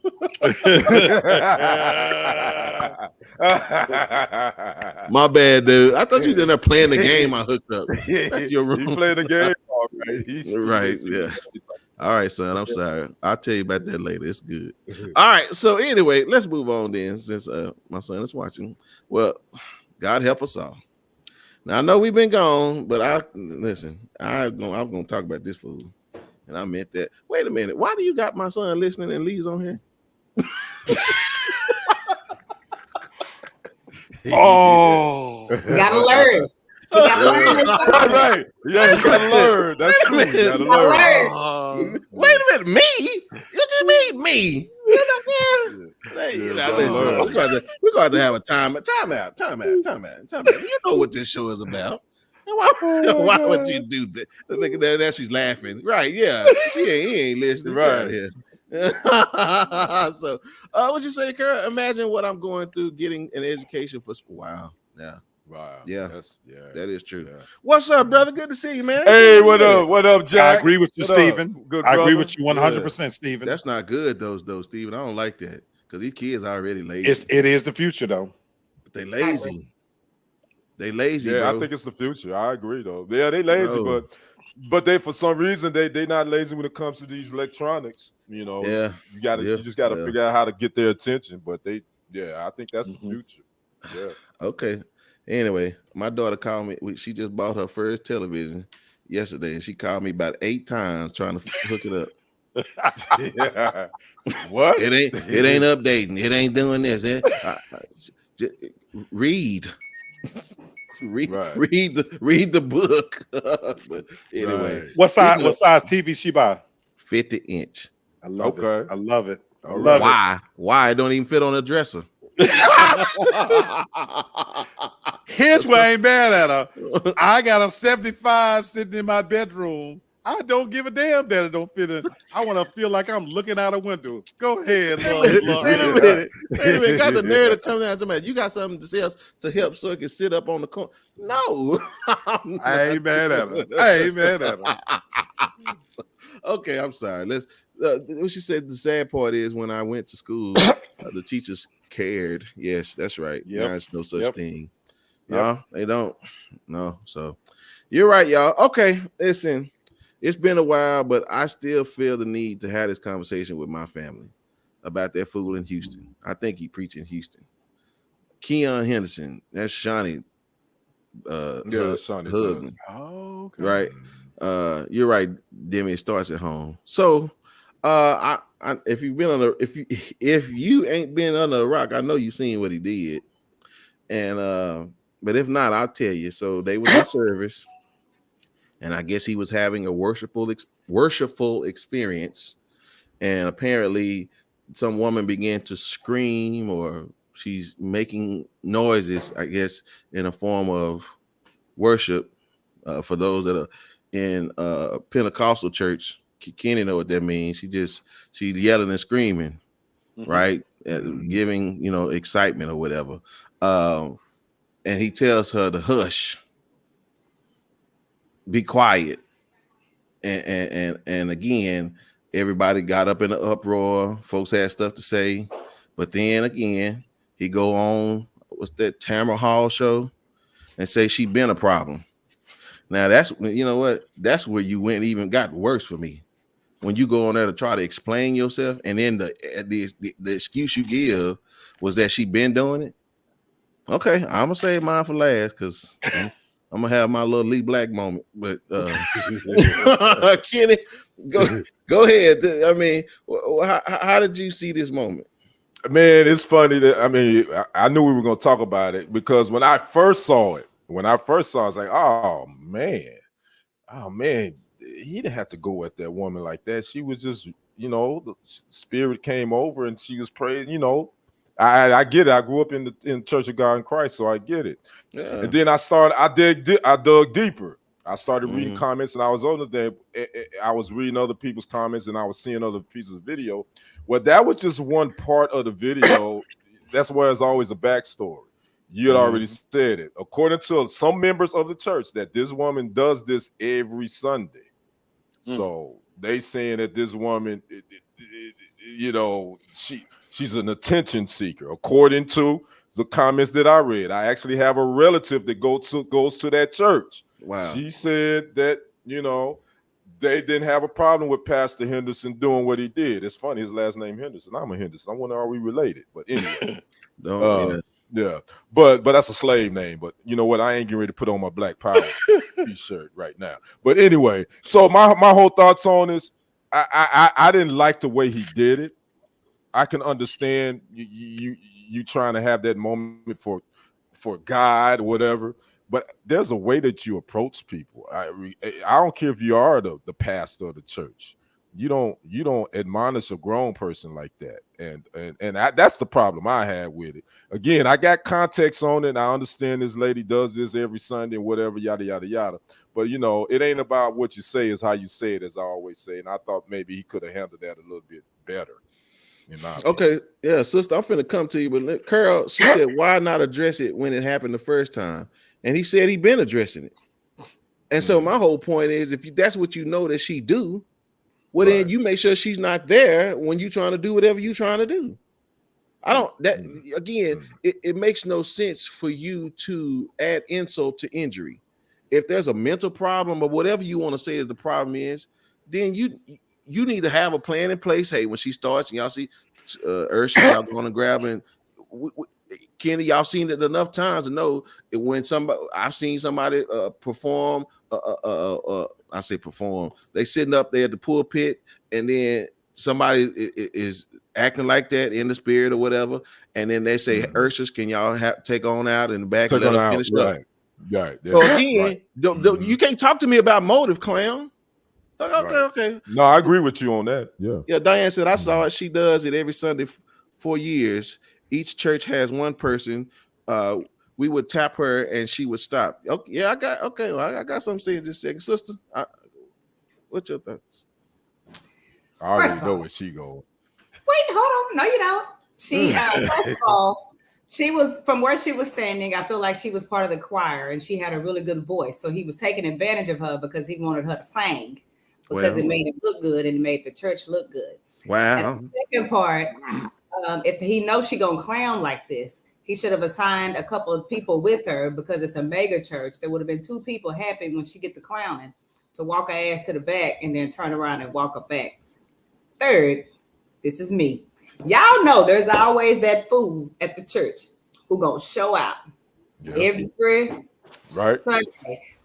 My bad, dude. I thought you was in there playing the game. I hooked up. That's your room. You playing the game, all right? Right. Yeah. All right, son. I'm sorry. I'll tell you about that later. It's good. All right. So anyway, let's move on then, since my son is watching. Well, God help us all. Now I know we've been gone, but I'm gonna talk about this fool. And I meant that. Wait a minute. Why do you got my son listening and Lee's on here? Oh, you gotta learn. You gotta learn. Right. Yeah, you gotta learn. That's true. You gotta learn. Wait a minute. Me? You just mean me? Listen, we're going to have a time out. You know what this show is about. Why would you do that? Look at that. She's laughing. Right? Yeah. He ain't listening. Right here. So, what you say, Kara? Imagine what I'm going through getting an education for. Wow. Yeah. Wow. Yeah. Yeah. That is true. Yeah. What's up, brother? Good to see you, man. Hey, what up? What up, Jack? I agree with you, What up? Stephen. Good I agree brother. with you 100%, Stephen. That's not good, though, Steven. I don't like that because these kids are already lazy. It is the future, though. But they lazy. They lazy, Yeah, bro. I think it's the future. I agree, though. Yeah, they lazy, but they for some reason they not lazy when it comes to these electronics. You know, Yeah, you just gotta figure out how to get their attention. But I think that's the future. Yeah. Okay. Anyway, my daughter called me. She just bought her first television yesterday, and she called me about 8 times trying to hook it up. Yeah. What? It ain't updating. It ain't doing this. Read. Read the book. But anyway, Right. What size TV she buy? 50-inch. I love Okay. it. I love it. I All love Why? Why? It don't even fit on a dresser. Here's why I ain't mad at her. I got a 75 sitting in my bedroom. I don't give a damn that it don't fit in. I want to feel like I'm looking out a window. Go ahead, Wait a Lord. minute. Got the nerve to come down to me. You got something to say us to help so it can sit up on the corner? No. I ain't mad at her. Okay, I'm sorry. Let's. What she said. The sad part is when I went to school, the teachers cared. Yes, that's right. Yep. There's no such thing. Yep. No, they don't. No. So you're right, y'all. Okay, listen. It's been a while, but I still feel the need to have this conversation with my family about that fool in Houston. I think he preached in Houston. Keon Henderson, that's Shawnee. Shawnee's husband. Oh, okay. Right. You're right, Demi. It starts at home. So, if you ain't been under a rock, I know you've seen what he did, and but if not, I'll tell you. So they was in service. And I guess he was having a worshipful experience. And apparently some woman began to scream, or she's making noises, I guess, in a form of worship. For those that are in Pentecostal church, Kenny know what that means. She's yelling and screaming, right? Giving, excitement or whatever. And he tells her to hush. Be quiet. And again, everybody got up in an uproar. Folks had stuff to say, but then again, he go on, what's that Tamara Hall show, and say she been a problem. Now that's, you know what? That's where you went even got worse for me. When you go on there to try to explain yourself, and then the excuse you give was that she been doing it. Okay, I'm gonna save mine for last because I'm gonna have my little Lee Black moment, but Kenny, go ahead. I mean, how did you see this moment? Man, it's funny that I knew we were gonna talk about it because when I first saw it, I was like, oh man, he didn't have to go at that woman like that. She was just, the spirit came over and she was praying, I get it. I grew up in the Church of God in Christ, so I get it. Yeah. And then I dug deeper. I started reading comments, and I was on the I was reading other people's comments, and I was seeing other pieces of video. Well, that was just one part of the video. That's where there's always a backstory. You had already said it. According to some members of the church, that this woman does this every Sunday. So they saying that this woman, she's an attention seeker. According to the comments that I read, I actually have a relative that goes to that church. Wow. She said that, they didn't have a problem with Pastor Henderson doing what he did. It's funny, his last name Henderson. I'm a Henderson. I wonder, are we related? But anyway. Yeah. But that's a slave name. But you know what? I ain't getting ready to put on my Black Power t-shirt right now. But anyway, so my whole thoughts on this, I didn't like the way he did it. I can understand you trying to have that moment for God or whatever, but there's a way that you approach people. I don't care if you are the pastor of the church. You don't admonish a grown person like that, and that's the problem I had with it. Again, I got context on it. And I understand this lady does this every Sunday and whatever, yada yada yada. But it ain't about what you say; it's how you say it, as I always say. And I thought maybe he could have handled that a little bit better. In my opinion. Okay, yeah, sister, I'm finna come to you, but Carol, she said, why not address it when it happened the first time? And he said he been addressing it. And so my whole point is, if that's what you know that she do, well, then you make sure she's not there when you trying to do whatever you trying to do. I don't, that again, it makes no sense for you to add insult to injury. If there's a mental problem or whatever you want to say that the problem is, then you need to have a plan in place. Hey, when she starts and y'all see Ursula, y'all going to grab and Kenny, y'all seen it enough times to know that when I've seen somebody perform. I say perform. They sitting up there at the pulpit, and then somebody is acting like that in the spirit or whatever, and then they say, "Ursula, can y'all take on out in the back and let us finish up?" Right. So again, you can't talk to me about motive, clown. Okay. No, I agree with you on that. Yeah. Diane said I saw it. She does it every Sunday for years. Each church has one person. We would tap her and she would stop. Okay, yeah, I got something to say in just a second, sister. What's your thoughts? I already know where she goes. Wait, hold on. No, you don't. She first of all, she was from where she was standing. I feel like she was part of the choir and she had a really good voice. So he was taking advantage of her because he wanted her to sing because it made him look good and it made the church look good. Wow. And the second part, if he knows she gonna clown like this, he should have assigned a couple of people with her because it's a mega church. There would have been 2 people happy when she get the clowning to walk her ass to the back and then turn around and walk her back. Third, this is me. Y'all know there's always that fool at the church who gonna show out every Sunday.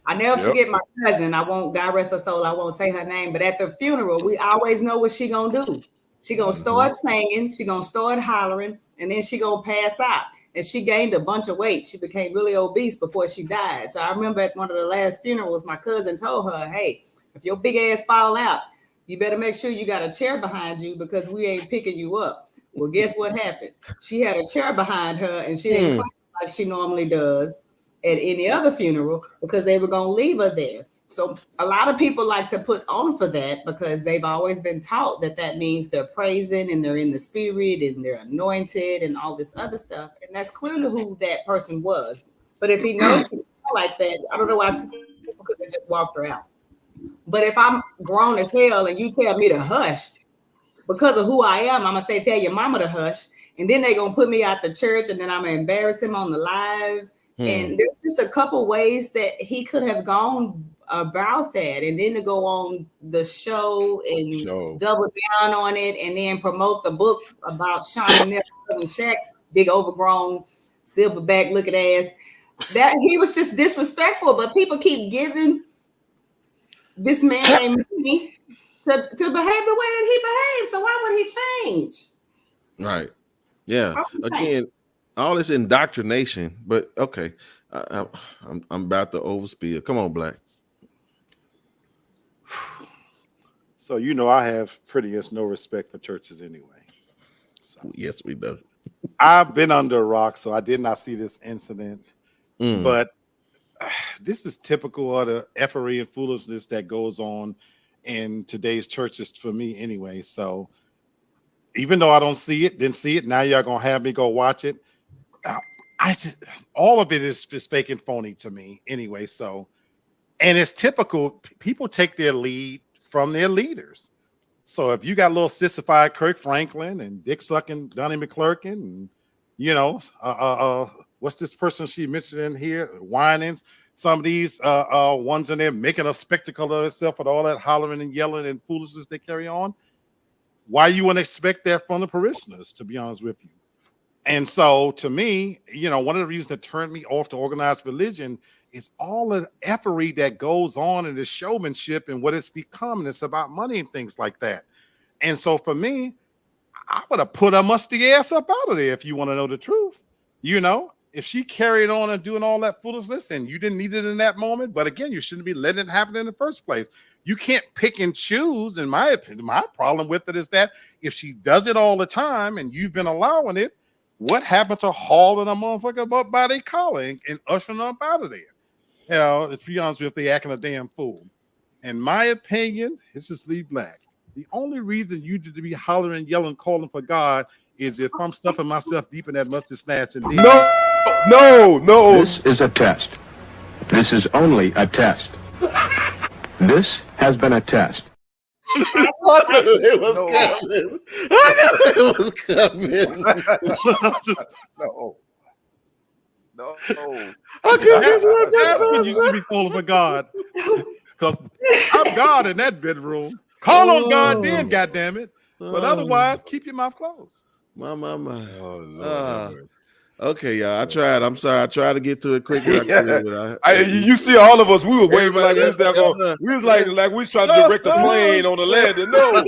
I never forget my cousin. I won't, God rest her soul, I won't say her name, but at the funeral, we always know what she gonna do. She gonna start singing, she gonna start hollering, and then she gonna pass out. And she gained a bunch of weight. She became really obese before she died. So I remember at one of the last funerals, my cousin told her, hey, if your big ass fall out, you better make sure you got a chair behind you because we ain't picking you up. Well, guess what happened? She had a chair behind her and she didn't clap like she normally does at any other funeral because they were going to leave her there. So a lot of people like to put on for that because they've always been taught that that means they're praising and they're in the spirit and they're anointed and all this other stuff. And that's clearly who that person was. But if he knows you like that, I don't know why people could have just walked her out. But if I'm grown as hell and you tell me to hush because of who I am, I'm going to say, tell your mama to hush. And then they're going to put me out the church and then I'm going to embarrass him on the live. And there's just a couple ways that he could have gone about that, and then to go on the show and double down on it, and then promote the book about Shawnee and Shaq, big overgrown silverback looking ass. That he was just disrespectful, but people keep giving this man named me to behave the way that he behaves. So why would he change? Right. Yeah. Again, all this indoctrination, but okay. I'm about to overspill. Come on, Black. So you know I have pretty much no respect for churches anyway. So yes, we do. I've been under a rock, so I did not see this incident. But this is typical of the effery and foolishness that goes on in today's churches for me anyway. So even though I didn't see it, now y'all gonna have me go watch it. All of it is fake and phony to me anyway. So, and it's typical. People take their lead from their leaders. So if you got a little sissified Kirk Franklin and dick sucking Donnie McClurkin, and you know, what's this person she mentioned in here? Winans. Some of these ones in there making a spectacle of herself with all that hollering and yelling and foolishness they carry on. Why you wouldn't expect that from the parishioners, to be honest with you? And so to me, you know, one of the reasons that turned me off to organized religion is all the effery that goes on in the showmanship and what it's become. And it's about money and things like that. And so for me, I would have put her musty ass up out of there if you want to know the truth. You know, if she carried on and doing all that foolishness and you didn't need it in that moment, but again, you shouldn't be letting it happen in the first place. You can't pick and choose, in my opinion. My problem with it is that if she does it all the time and you've been allowing it, what happened to hauling a motherfucker up by their collar and ushering them up out of there? You know, to be honest with you, they acting a damn fool. In my opinion, this is Lee Black. The only reason you need to be hollering, yelling, calling for God is if I'm stuffing myself deep in that mustard snatch and then No. This is a test. This is only a test. This has been a test. I knew it was coming. I knew it was coming. No. I couldn't that's do when you should be calling for God. Because I'm God in that bedroom. Call on God then, goddamn it. But otherwise, keep your mouth closed. My. Oh, Lord. Okay, y'all. I tried. I'm sorry. I tried to get to it quick as I could. But You see, all of us, we were waiting like we was there Everybody- going. We was like we was trying to direct the plane on the landing. No.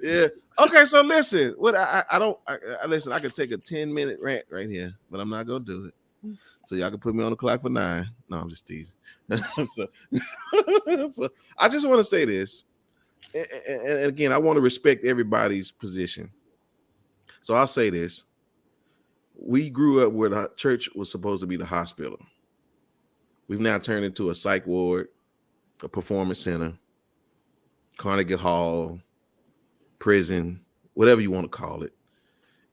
Yeah. Okay. So listen. What I don't listen. I could take a 10-minute rant right here, but I'm not gonna do it. So y'all can put me on the clock for 9. No, I'm just teasing. so I just want to say this, and again, I want to respect everybody's position. So I'll say this: we grew up where the church was supposed to be the hospital. We've now turned into a psych ward, a performance center, Carnegie Hall, prison, whatever you want to call it.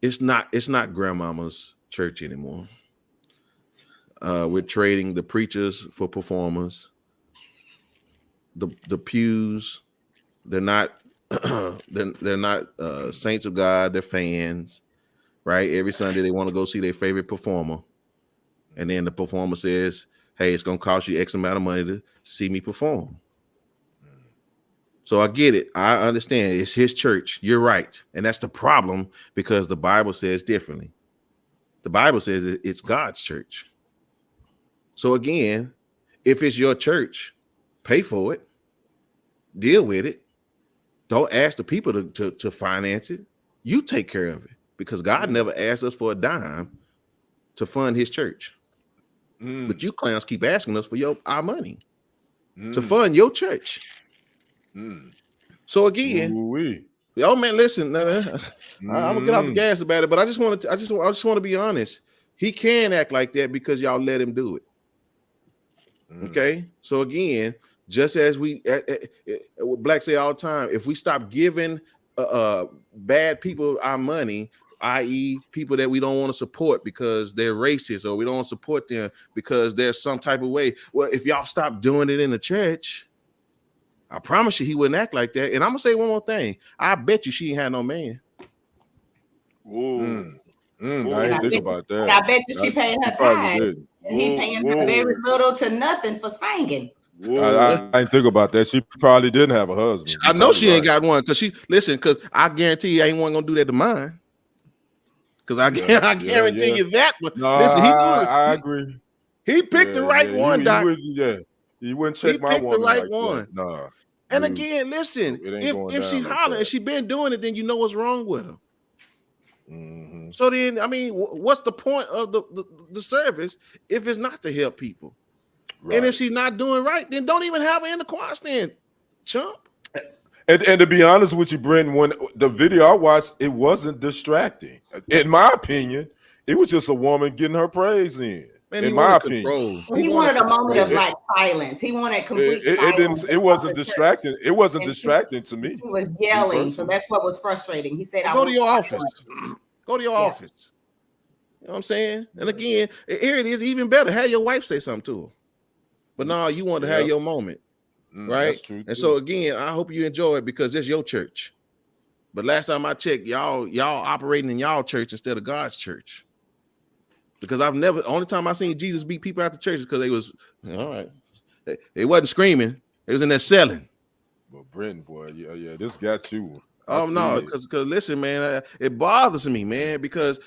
It's not grandmama's church anymore. We're trading the preachers for performers. The pews, they're not they're not saints of God, they're fans, right? Every Sunday they want to go see their favorite performer. And then the performer says, hey, it's gonna cost you X amount of money to see me perform. So I get it. I understand. It's his church. You're right. And that's the problem, because the Bible says differently. The Bible says it's God's church. So again, if it's your church, pay for it, deal with it. Don't ask the people to finance it. You take care of it, because God never asked us for a dime to fund his church. But you clowns keep asking us for our money to fund your church. So again, oh man, listen, I'm gonna get off the gas about it, but I just want to be honest. He can act like that because y'all let him do it. Okay, so again, just as we Black say all the time, if we stop giving bad people our money, i.e. people that we don't want to support because they're racist, or we don't want to support them because there's some type of way. Well, if y'all stop doing it in the church, I promise you he wouldn't act like that. And I'm gonna say one more thing. I bet you she ain't had no man. I didn't think about that. And I bet you she paying her tithe. And he paying her very little to nothing for singing. I didn't think about that. She probably didn't have a husband. I know she ain't got one, because I guarantee you ain't one gonna do that to mine. Because I guarantee you that one. No, listen, I agree. He picked the right one, Doc. He wouldn't check my picked woman the right like one. That. Nah. And again, listen, if she hollering and she been doing it, then you know what's wrong with her. So then, I mean, what's the point of the service if it's not to help people? Right. And if she's not doing right, then don't even have her in the choir stand, chump. And to be honest with you, Brenton, when the video I watched, it wasn't distracting. In my opinion, it was just a woman getting her praise in. Man, in my opinion, he wanted a moment of like silence. He wanted complete silence. It wasn't distracting. It wasn't distracting to me. She was yelling, so that's what was frustrating. He said, "Go to your office. Go to your office." You know what I'm saying? And again, here it is. Even better, have your wife say something to her. But no, you want to have your moment, right? That's true, and so again, I hope you enjoy it because it's your church. But last time I checked, y'all operating in y'all church instead of God's church. Because only time I seen Jesus beat people out the church is because they was all right. They wasn't screaming; they was in there selling. But Brenton, boy, yeah, this got you. Oh no, because listen, man, it bothers me, man. Because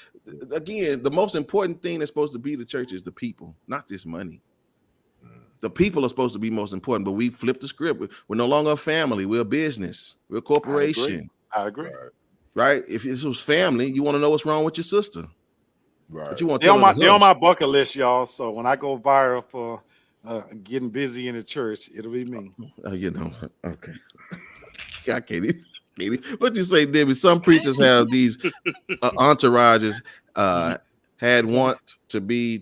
again, the most important thing that's supposed to be the church is the people, not this money. The people are supposed to be most important, but we flipped the script. We're no longer a family; we're a business, we're a corporation. I agree. Right? If this was family, you want to know what's wrong with your sister. Right. But you want they're on my bucket list, y'all. So when I go viral for getting busy in the church, it'll be me. Okay. I can't even. What you say, Debbie? Some preachers have these entourages wanted to be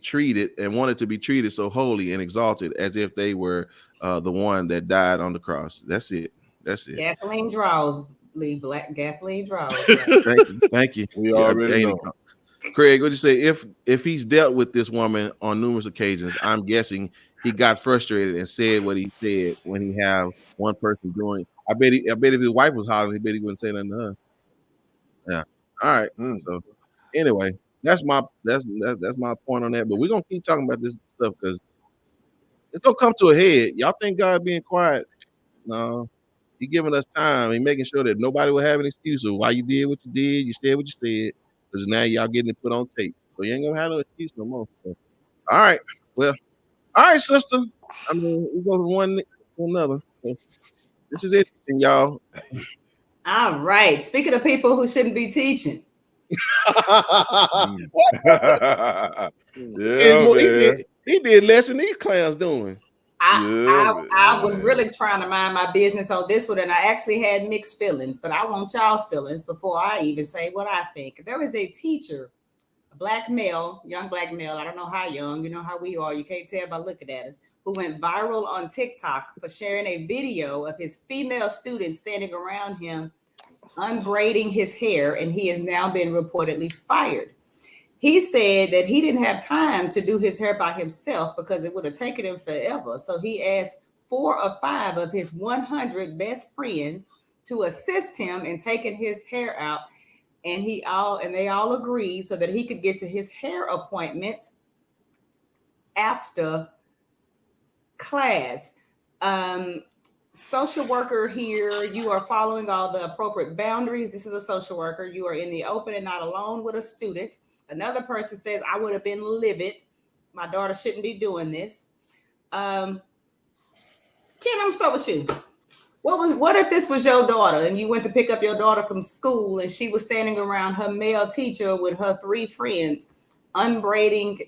treated so holy and exalted as if they were the one that died on the cross. That's it. Gasoline draws, Lee Black. Gasoline draws. Thank you. We already know. Craig, what'd you say? If he's dealt with this woman on numerous occasions, I'm guessing he got frustrated and said what he said when he have one person doing. I bet if his wife was hollering, he wouldn't say nothing to her. Yeah. All right. So anyway, that's my point on that. But we're gonna keep talking about this stuff because it's gonna come to a head. Y'all think God being quiet? No. He giving us time. He making sure that nobody will have an excuse of why you did what you did. You said what you said. Because now y'all getting it put on tape. So you ain't gonna have no excuse no more. So, all right. Well, all right, sister. I mean, we go from one to another. So, this is interesting, y'all. All right. Speaking of people who shouldn't be teaching. He did less than these clowns doing. I was really trying to mind my business on this one, and I actually had mixed feelings, but I want y'all's feelings before I even say what I think. There was a teacher, a black male, young black male, I don't know how young, you know how we are, you can't tell by looking at us, who went viral on TikTok for sharing a video of his female students standing around him unbraiding his hair, and he has now been reportedly fired. He said that he didn't have time to do his hair by himself because it would have taken him forever. So he asked 4 or 5 of his 100 best friends to assist him in taking his hair out. And they all agreed so that he could get to his hair appointment after class. Social worker here, you are following all the appropriate boundaries. This is a social worker. You are in the open and not alone with a student. Another person says, I would have been livid. My daughter shouldn't be doing this. Kim, I'm gonna start with you. What if this was your daughter and you went to pick up your daughter from school and she was standing around her male teacher with her 3 friends unbraiding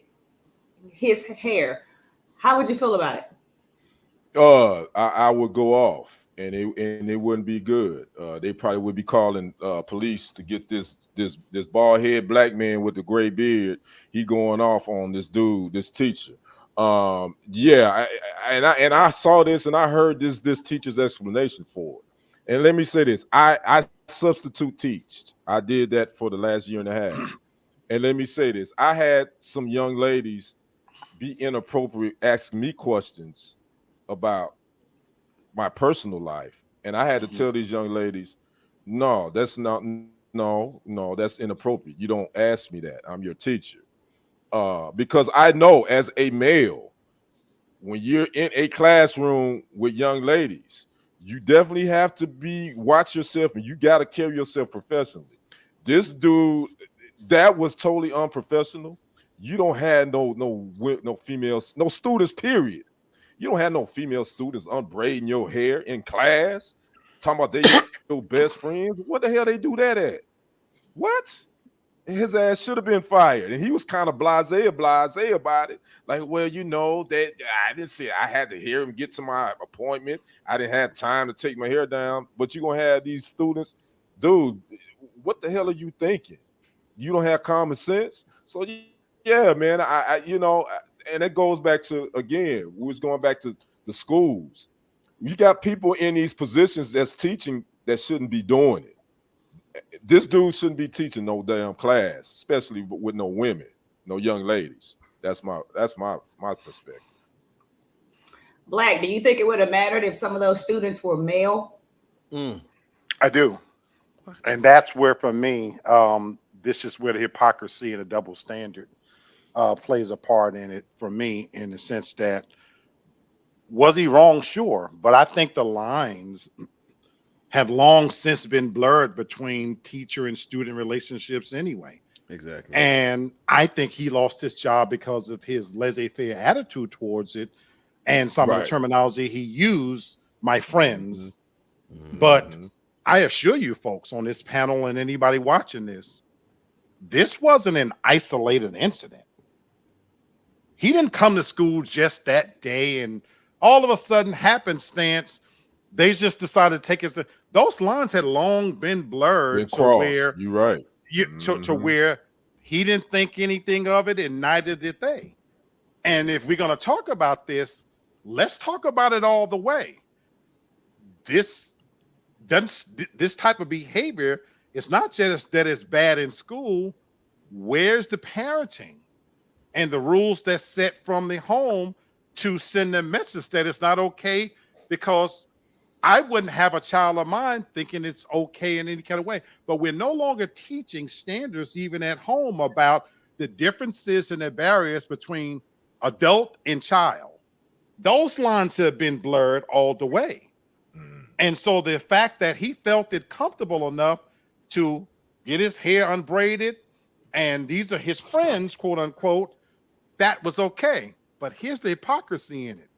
his hair? How would you feel about it? I would go off. And it wouldn't be good. They probably would be calling police to get this bald head black man with the gray beard. He going off on this dude, this teacher. I saw this and I heard this teacher's explanation for it. And let me say this: I substitute teached. I did that for the last year and a half. And let me say this: I had some young ladies be inappropriate, asking me questions about my personal life, and I had to tell these young ladies, no, that's inappropriate. You don't ask me that. I'm your teacher. Because I know as a male, when you're in a classroom with young ladies, you definitely have to watch yourself, and you got to carry yourself professionally. This dude, that was totally unprofessional. You don't have no females, no students, period. You don't have no female students unbraiding your hair in class, talking about they your best friends. What the hell they do that at? What? His ass should have been fired. And he was kind of blasé about it. Like, well, you know, that I didn't say I had to hear him get to my appointment. I didn't have time to take my hair down. But you're going to have these students, dude, what the hell are you thinking? You don't have common sense? So, yeah, man, and it goes back to, again, we was going back to the schools. You got people in these positions that's teaching that shouldn't be doing it. This dude shouldn't be teaching no damn class, especially with no women, no young ladies. That's my perspective. Black, do you think it would have mattered if some of those students were male? I do. And that's where, for me, this is where the hypocrisy and the double standard plays a part in it for me, in the sense that, was he wrong? Sure. But I think the lines have long since been blurred between teacher and student relationships anyway. Exactly. And I think he lost his job because of his laissez-faire attitude towards it and some of the terminology he used, my friends. But I assure you folks on this panel and anybody watching this wasn't an isolated incident. He didn't come to school just that day and all of a sudden, happenstance, they just decided to take it. Those lines had long been blurred to where you're right. To where he didn't think anything of it, and neither did they. And if we're going to talk about this, let's talk about it all the way. This type of behavior, it's not just that it's bad in school. Where's the parenting and the rules that's set from the home to send a message that it's not okay? Because I wouldn't have a child of mine thinking it's okay in any kind of way. But we're no longer teaching standards even at home about the differences and the barriers between adult and child. Those lines have been blurred all the way. And so the fact that he felt it comfortable enough to get his hair unbraided, and these are his friends, quote unquote, that was okay. But here's the hypocrisy in it.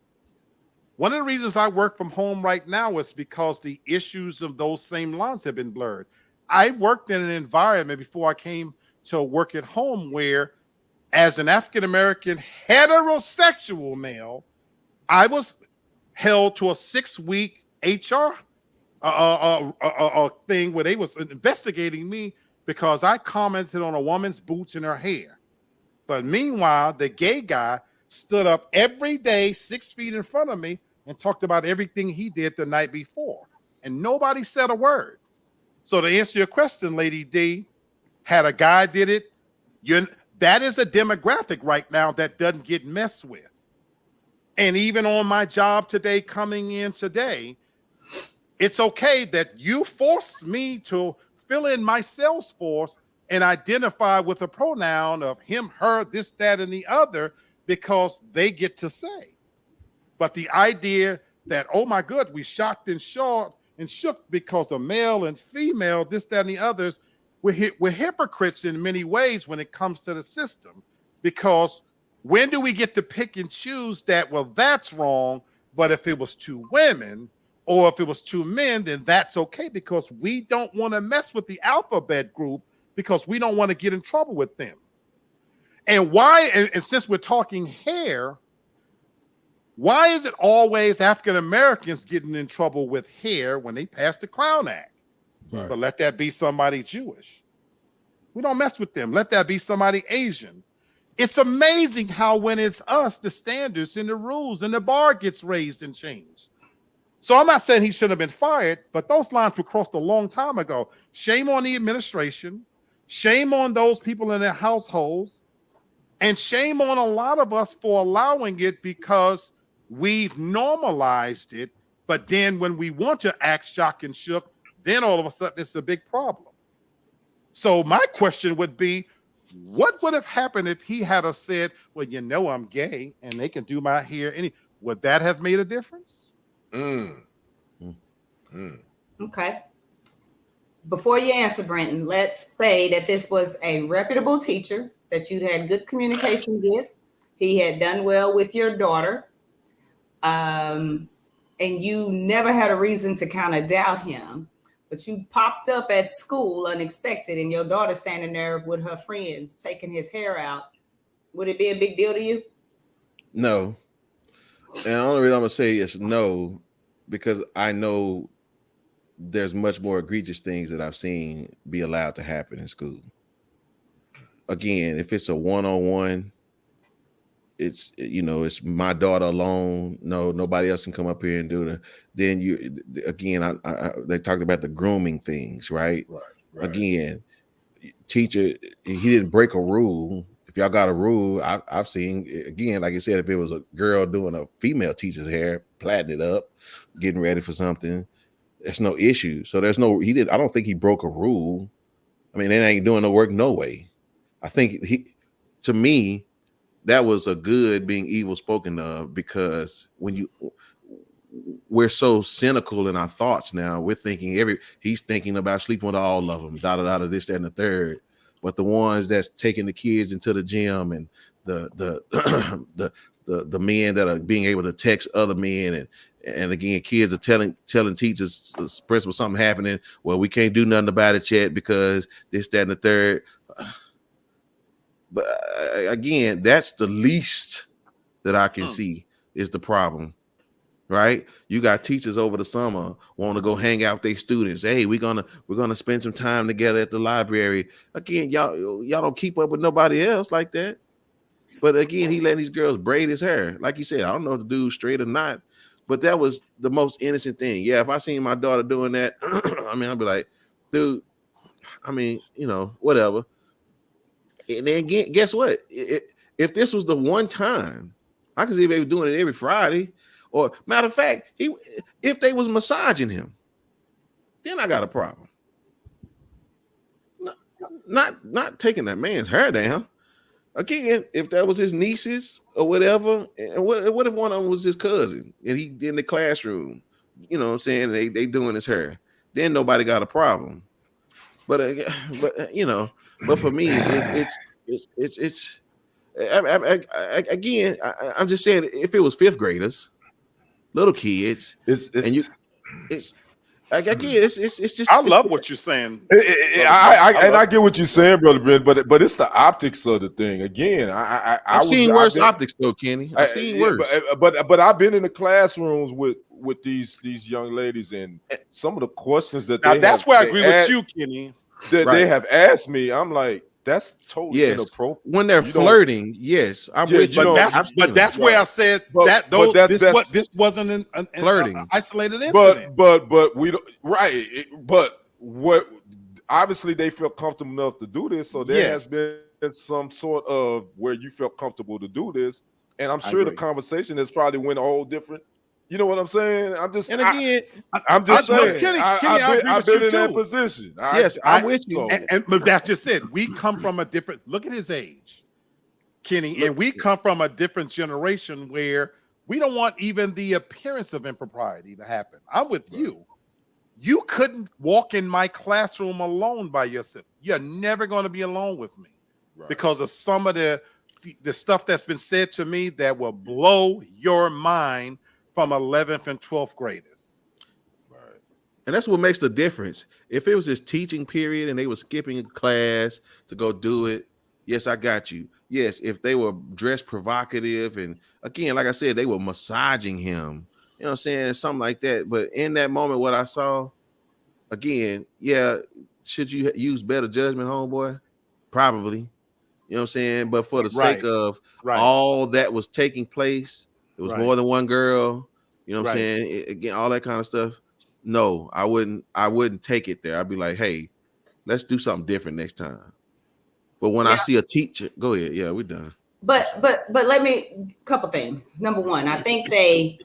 One of the reasons I work from home right now is because the issues of those same lines have been blurred. I worked in an environment before I came to work at home where, as an African-American heterosexual male, I was held to a 6-week HR thing where they was investigating me because I commented on a woman's boots and her hair. But meanwhile, the gay guy stood up every day 6 feet in front of me and talked about everything he did the night before. And nobody said a word. So to answer your question, Lady D, had a guy did it, that is a demographic right now that doesn't get messed with. And even on my job today, coming in today, it's okay that you force me to fill in my Salesforce and identify with a pronoun of him, her, this, that, and the other, because they get to say. But the idea that, oh my God, we shocked and shook because of male and female, this, that, and the others, we're hypocrites in many ways when it comes to the system. Because when do we get to pick and choose that, well, that's wrong, but if it was 2 women or if it was 2 men, then that's okay, because we don't want to mess with the alphabet group because we don't want to get in trouble with them. And why, and since we're talking hair, why is it always African Americans getting in trouble with hair when they pass the Crown Act? Right. But let that be somebody Jewish. We don't mess with them. Let that be somebody Asian. It's amazing how when it's us, the standards and the rules and the bar gets raised and changed. So I'm not saying he shouldn't have been fired, but those lines were crossed a long time ago. Shame on the administration. Shame on those people in their households. And shame on a lot of us for allowing it, because we've normalized it. But then when we want to act shock and shook, then all of a sudden it's a big problem. So my question would be, what would have happened if he had said, well, you know, I'm gay and they can do my hair? Would that have made a difference? Okay. Before you answer, Brenton, let's say that this was a reputable teacher that you had good communication with. He had done well with your daughter. And you never had a reason to kind of doubt him. But you popped up at school unexpected and your daughter standing there with her friends taking his hair out. Would it be a big deal to you? No. And the only reason I'm going to say is no, because I know there's much more egregious things that I've seen be allowed to happen in school. Again, if it's a one-on-one, it's, you know, it's my daughter alone. No, nobody else can come up here and do it. Then you, again, they talked about the grooming things, right? Right. Again, teacher, he didn't break a rule. If y'all got a rule, I've seen, again, like I said, if it was a girl doing a female teacher's hair, plaiting it up, getting ready for something, there's no issue. So I don't think he broke a rule. I mean, they ain't doing no work, no way. I think to me, that was a good being evil spoken of, because we're so cynical in our thoughts now. We're thinking he's thinking about sleeping with all of them, this, that, and the third. But the ones that's taking the kids into the gym and the men that are being able to text other men, and again, kids are telling teachers, principal, something happening. Well, we can't do nothing about it yet because this, that, and the third. But again, that's the least that I can see is the problem, right? You got teachers over the summer want to go hang out with their students. Hey, we're gonna spend some time together at the library. Again, y'all don't keep up with nobody else like that. But again, he letting these girls braid his hair. Like you said, I don't know if the dude's straight or not, but that was the most innocent thing. Yeah, if I seen my daughter doing that, I mean, I'd be like, dude, I mean, whatever. And then guess what? If this was the one time, I could see if they were doing it every Friday, or matter of fact, if they was massaging him, then I got a problem. Not taking that man's hair down. Again, if that was his nieces or whatever, and what if one of them was his cousin and he in the classroom, you know what I'm saying, they doing his hair, then nobody got a problem. But for me, it's again, I'm just saying, if it was fifth graders, little kids, it's just. I love what you're saying. I get what you're saying, Brother Ben, but it's the optics of the thing. Again, I've seen worse optics though, Kenny. I've seen worse. But I've been in the classrooms with these young ladies, and some of the questions that that's where I agree with you, Kenny. They have asked me, I'm like, that's totally inappropriate. When they're flirting, yes, I'm with you. But that's where I said this wasn't an flirting, isolated incident. But we don't, right. But what obviously they feel comfortable enough to do this, so there has been some sort of where you felt comfortable to do this, and I'm sure the conversation has probably went a whole different. You know what I'm saying? I'm just saying. Kenny, I've been in that position. I'm with you. But that's just it. We come from a different. Look at his age, Kenny, and we come from a different generation where we don't want even the appearance of impropriety to happen. I'm with you. You couldn't walk in my classroom alone by yourself. You're never going to be alone with me because of some of the stuff that's been said to me that will blow your mind. From 11th and 12th graders. Right. And that's what makes the difference. If it was this teaching period and they were skipping a class to go do it, yes, I got you. Yes, if they were dressed provocative and again, like I said, they were massaging him, you know what I'm saying, something like that. But in that moment, what I saw, again, should you use better judgment, homeboy? Probably. You know what I'm saying? But for the sake of all that was taking place, it was more than one girl, you know what I'm saying? Again, all that kind of stuff. No, I wouldn't take it there. I'd be like, hey, let's do something different next time. But when I see a teacher, go ahead. Yeah, we're done. But let me couple things. Number one, I think they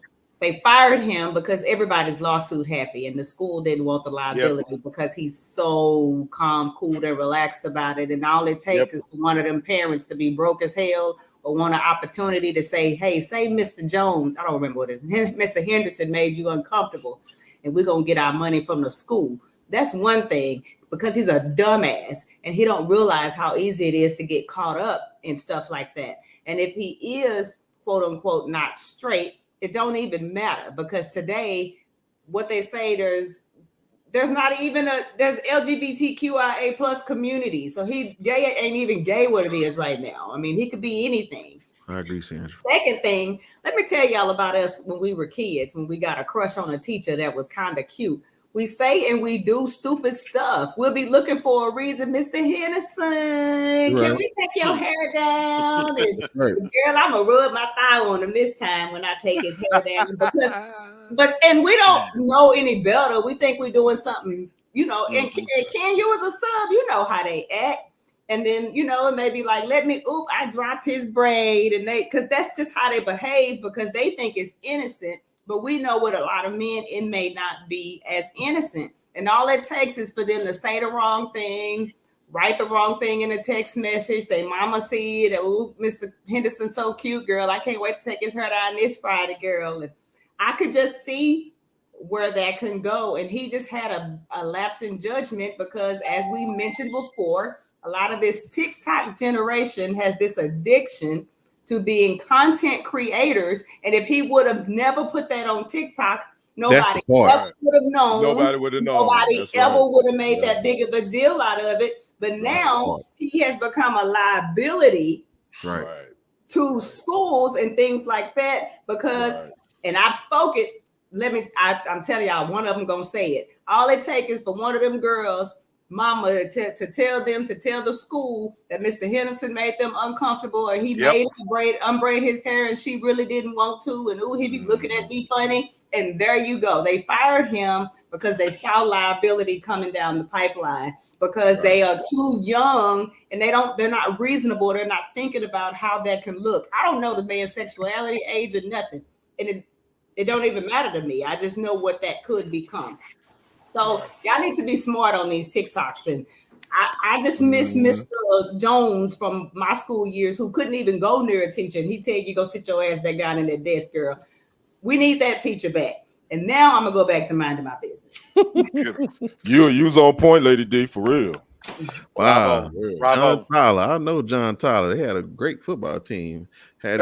fired him because everybody's lawsuit happy, and the school didn't want the liability because he's so calm, cool, and relaxed about it. And all it takes is for one of them parents to be broke as hell. Or want an opportunity to say, hey, say Mr. Jones, I don't remember what it is, Mr. Henderson made you uncomfortable, and we're going to get our money from the school. That's one thing, because he's a dumbass, and he don't realize how easy it is to get caught up in stuff like that. And if he is, quote unquote, not straight, it don't even matter, because today, what they say, there's not even there's LGBTQIA plus community. So gay ain't even gay what it is right now. I mean, he could be anything. I agree, Sandra. Second thing, let me tell y'all about us when we were kids, when we got a crush on a teacher that was kind of cute. We say and we do stupid stuff. We'll be looking for a reason. Mr. Henderson, can we take your hair down? And, girl, I'm going to rub my thigh on him this time when I take his hair down. And we don't know any better. We think we're doing something, and Ken, you as a sub, you know how they act. And then, it may be like, I dropped his braid. And because that's just how they behave, because they think it's innocent. But we know what a lot of men, it may not be as innocent. And all it takes is for them to say the wrong thing, write the wrong thing in a text message. They mama see it. Oh, Mr. Henderson's so cute, girl. I can't wait to take his hair down this Friday, girl. And I could just see where that can go. And he just had a lapse in judgment because, as we mentioned before, a lot of this TikTok generation has this addiction to being content creators. And if he would have never put that on TikTok, nobody ever would have known. Nobody would have known. Nobody ever would have made that big of a deal out of it. But now he has become a liability to schools and things like that because, and I've spoken, I'm telling y'all, one of them gonna say it. All it takes is for one of them girls mama to tell the school that Mr. Henderson made them uncomfortable, or he made him unbraid his hair and she really didn't want to, and he be looking at me funny. And there you go. They fired him because they saw liability coming down the pipeline, because they are too young and they're not reasonable. They're not thinking about how that can look. I don't know the man's sexuality, age, or nothing. And it don't even matter to me. I just know what that could become. So y'all need to be smart on these TikToks. And I just miss Mr. Jones from my school years, who couldn't even go near a teacher. And he'd tell you, go sit your ass back down in that desk, girl. We need that teacher back. And now I'm gonna go back to minding my business. You was on point, Lady D, for real. Wow. Bravo. John Tyler. I know John Tyler. They had a great football team. I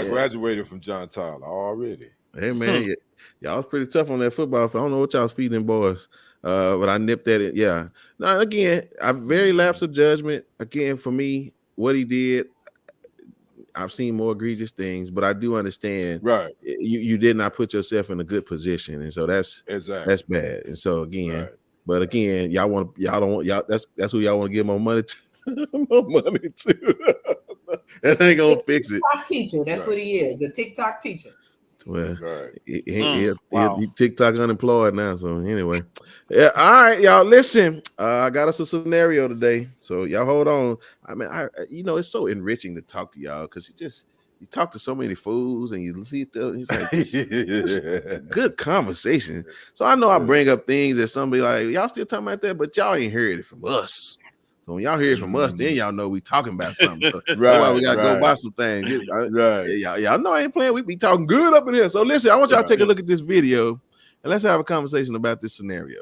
graduated from John Tyler already. Hey man, y'all was pretty tough on that football. I don't know what y'all was feeding boys. But I nipped at it. Yeah. Now again, I'm very lapse of judgment. Again, for me, what he did, I've seen more egregious things, but I do understand. Right. You did not put yourself in a good position, and so that's bad. And so again, but again, that's who y'all want to give more money to. More money to. That ain't gonna fix it. TikTok teacher. That's what he is. The TikTok teacher. Well, he TikTok unemployed now. So anyway, yeah. All right, y'all. Listen, I got us a scenario today, so y'all hold on. I mean, it's so enriching to talk to y'all, because you talk to so many fools and you see it's like good conversation. So I know I bring up things that somebody like, y'all still talking about that, but y'all ain't heard it from us. So when y'all hear it from us, then y'all know we talking about something. So that's why we gotta go buy some things. Y'all know I ain't playing. We be talking good up in here. So listen, I want y'all to take a look at this video and let's have a conversation about this scenario.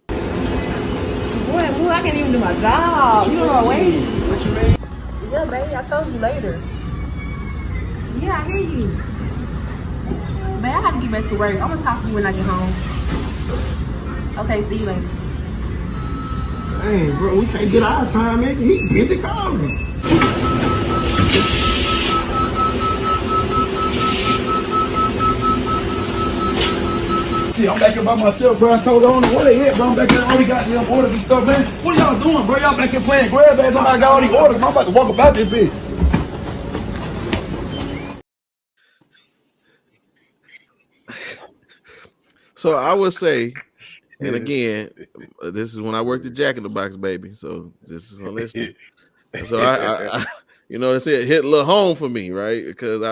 Boy, I can't even do my job. You don't know wait. What you mean? Yeah, baby, I told you later. Yeah, I hear you. Man, I gotta get back to work. I'm gonna talk to you when I get home. Okay, see you later. Dang, bro, we can't get our time, man. He busy calling. Yeah, I'm back here by myself, bro. I told on where they at, bro. I'm back there already got them orders and stuff, man. What y'all doing, bro? Y'all back here playing grab bags. I got all these orders. I'm about to walk about this bitch. So I would say, and again, this is when I worked at Jack in the Box, baby. So this is a listen. So I they said it hit a little home for me, right? Because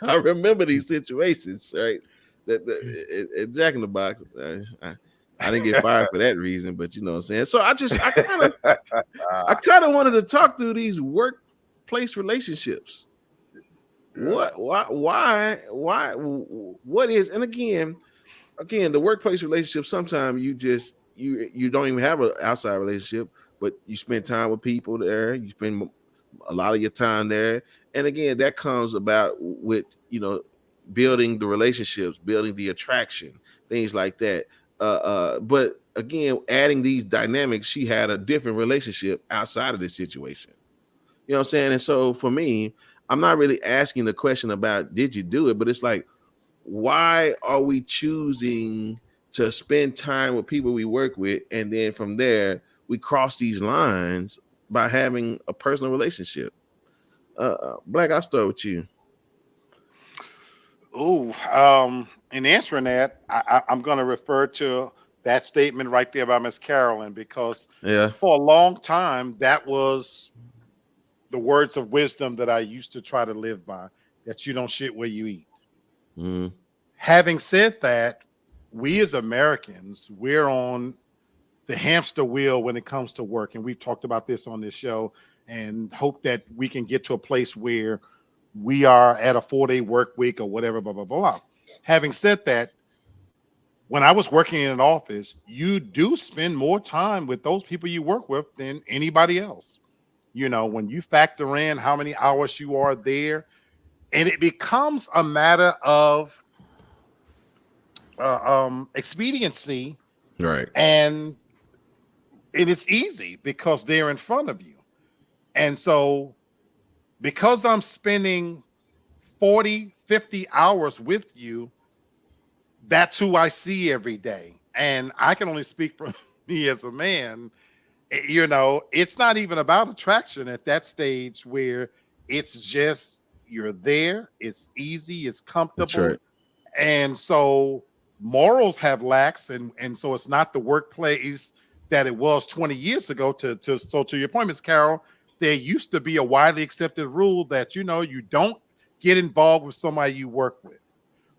I remember these situations, right? That Jack in the Box, I didn't get fired for that reason, but you know what I'm saying. So I kind of wanted to talk through these workplace relationships. Why? What is? And again, the workplace relationship. Sometimes you don't even have an outside relationship, but you spend time with people there. You spend a lot of your time there, and again, that comes about with building the relationships, building the attraction, things like that. But again, adding these dynamics, she had a different relationship outside of this situation. You know what I'm saying? And so for me, I'm not really asking the question about did you do it, but it's like, why are we choosing to spend time with people we work with, and then from there we cross these lines by having a personal relationship? Black, I'll start with you. In answering that, I'm going to refer to that statement right there by Miss Carolyn, because for a long time that was the words of wisdom that I used to try to live by, that you don't shit where you eat. Mm. Having said that, we as Americans, we're on the hamster wheel when it comes to work. And we've talked about this on this show, and hope that we can get to a place where we are at a 4-day work week or whatever, blah, blah, blah. Having said that, when I was working in an office, you do spend more time with those people you work with than anybody else. When you factor in how many hours you are there, and it becomes a matter of expediency, right? And it's easy because they're in front of you. And so because I'm spending 40, 50 hours with you, that's who I see every day. And I can only speak from me as a man, you know, it's not even about attraction at that stage where it's just you're there, it's easy, it's comfortable. Right. And so morals have lax, and so it's not the workplace that it was 20 years ago. So to your point, Ms. Carol, there used to be a widely accepted rule that, you know, you don't get involved with somebody you work with.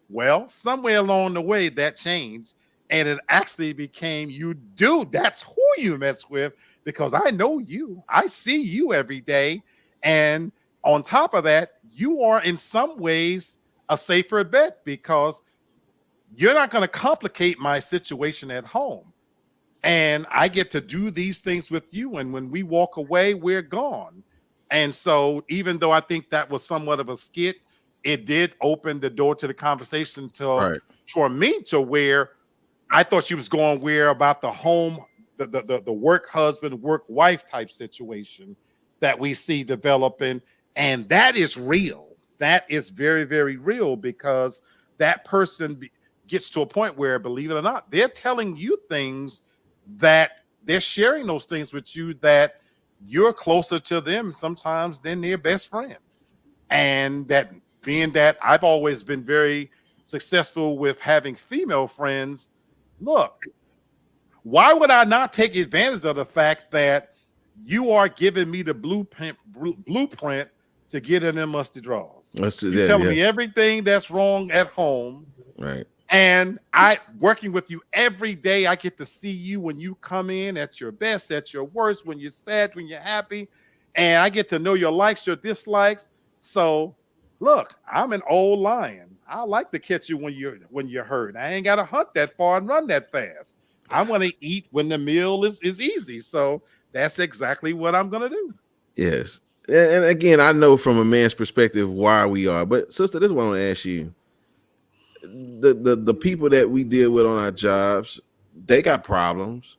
Well, somewhere along the way that changed, and it actually became you do. That's who you mess with, because I know you. I see you every day. And on top of that, you are in some ways a safer bet because you're not going to complicate my situation at home. And I get to do these things with you. And when we walk away, we're gone. And so even though I think that was somewhat of a skit, it did open the door to the conversation for me to where I thought she was going where about the home, the work husband, work wife type situation that we see developing. And that is real. That is very, very real, because that person gets to a point where, believe it or not, they're telling you things that they're sharing those things with you that you're closer to them sometimes than their best friend. And that being that I've always been very successful with having female friends, look, why would I not take advantage of the fact that you are giving me the blueprint to get in them musty draws? You're telling me everything that's wrong at home. Right. And I working with you every day. I get to see you when you come in at your best, at your worst, when you're sad, when you're happy. And I get to know your likes, your dislikes. So look, I'm an old lion. I like to catch you when you're hurt. I ain't got to hunt that far and run that fast. I want to eat when the meal is easy. So that's exactly what I'm going to do. Yes. And again, I know from a man's perspective why we are, but sister, this is what I want to ask you. The people that we deal with on our jobs, they got problems.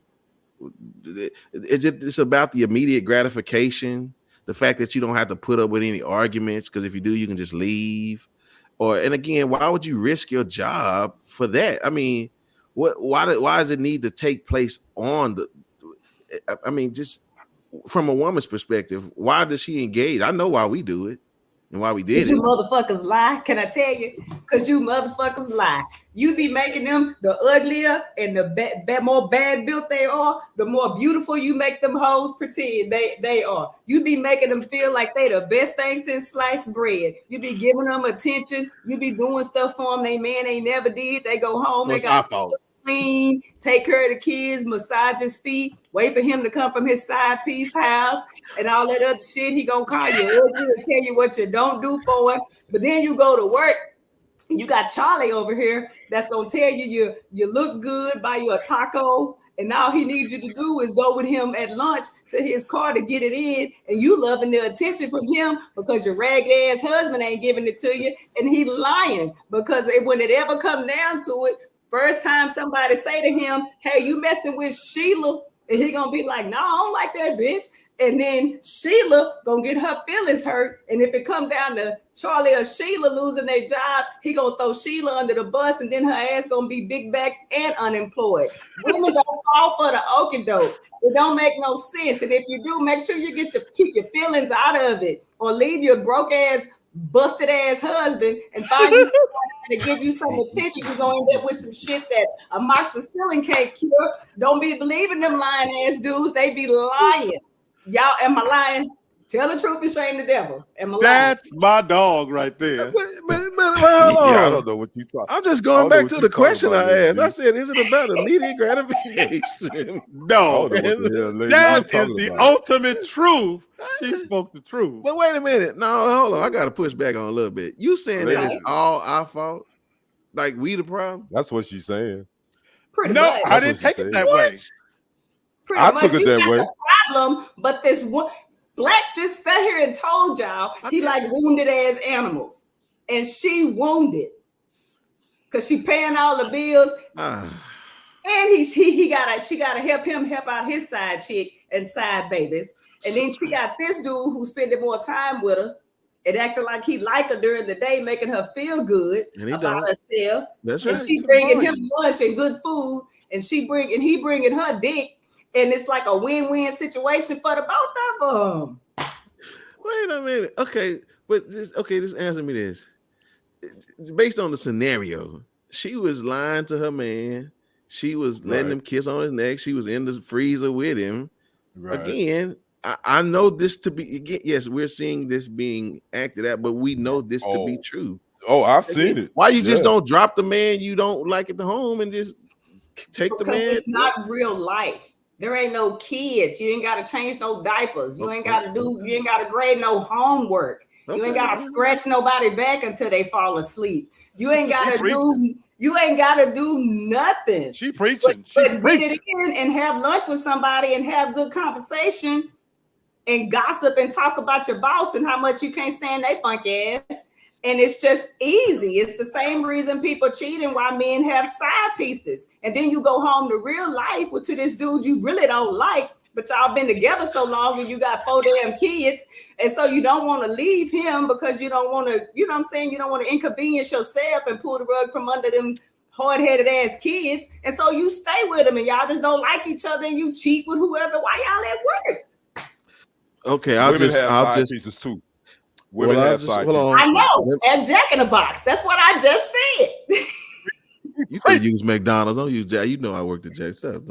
It's about the immediate gratification, the fact that you don't have to put up with any arguments, because if you do, you can just leave. And again, why would you risk your job for that? I mean, why does it need to take place on the? I mean, just from a woman's perspective, why does she engage? I know why we do it and why we did it. You motherfuckers lie. Can I tell you? Because you motherfuckers lie. You be making them the uglier and the more bad built they are, the more beautiful you make them hoes pretend they are. You be making them feel like they the best thing since sliced bread. You be giving them attention. You be doing stuff for them they man ain't never did. They go home. What's our fault? Clean, take care of the kids, massage his feet, wait for him to come from his side piece house and all that other shit. He gonna call you ugly and tell you what you don't do for him. But then you go to work, you got Charlie over here that's gonna tell you look good, buy you a taco, and all he needs you to do is go with him at lunch to his car to get it in, and you loving the attention from him because your ragged ass husband ain't giving it to you, and he's lying because when it ever come down to it, first time somebody say to him, hey, you messing with Sheila, and he gonna be like, no, I don't like that bitch. And then Sheila gonna get her feelings hurt. And if it come down to Charlie or Sheila losing their job, he gonna throw Sheila under the bus, and then her ass gonna be big bags and unemployed. Women don't fall for the okie doke. It don't make no sense. And if you do, make sure you keep your feelings out of it, or leave your broke ass, busted ass husband and find you to give you some attention. You're gonna end up with some shit that amoxicillin can't cure. Don't be believing them lying ass dudes. They be lying. Y'all, am I lying? Tell the truth and shame the devil. Am I lying? That's my dog right there. But hold on. Yeah, I don't know what you talking. I'm just going back to the question I asked. I said, is it about immediate gratification? No, that is the ultimate truth. She spoke the truth. But wait a minute. No, hold on. I got to push back on a little bit. You saying that it's all our fault? Like we the problem? That's what she's saying. Pretty no, much. I didn't take it that way. Pretty I much. took it that way. Problem, but this one Black just sat here and told y'all he like wounded ass animals, and she wounded because she paying all the bills, and she gotta help out his side chick and side babies, and then she got this dude who's spending more time with her and acting like he like her during the day, making her feel good about herself. That's right. And she bringing him lunch and good food, and he bringing her dick. and it's like a win-win situation for the both of them. Wait a minute. Okay, but just answer me this. Based on the scenario, she was lying to her man. She was letting him kiss on his neck. She was in the freezer with him. Right. Again, I know this to be, yes, we're seeing this being acted at, but we know this to be true. Oh, I've seen it. Why you just don't drop the man you don't like at the home and just take the man? Because it's not real life. There ain't no kids. You ain't got to change no diapers. You ain't got to grade no homework. You ain't got to scratch nobody back until they fall asleep. You ain't got to do nothing. She preaching. But get it in and have lunch with somebody and have good conversation and gossip and talk about your boss and how much you can't stand their funky ass. And it's just easy. It's the same reason people cheat and why men have side pieces. And then you go home to real life to this dude you really don't like, but y'all been together so long and you got 4 damn kids. And so you don't want to leave him because you don't want to, you know what I'm saying? You don't want to inconvenience yourself and pull the rug from under them hard-headed ass kids. And so you stay with him and y'all just don't like each other and you cheat with whoever while y'all at work. Okay, I'll just pieces too. Women have side pieces. I know. And Jack in the Box. That's what I just said. You can use McDonald's. Don't use Jack. You know I worked at Jack. Stop.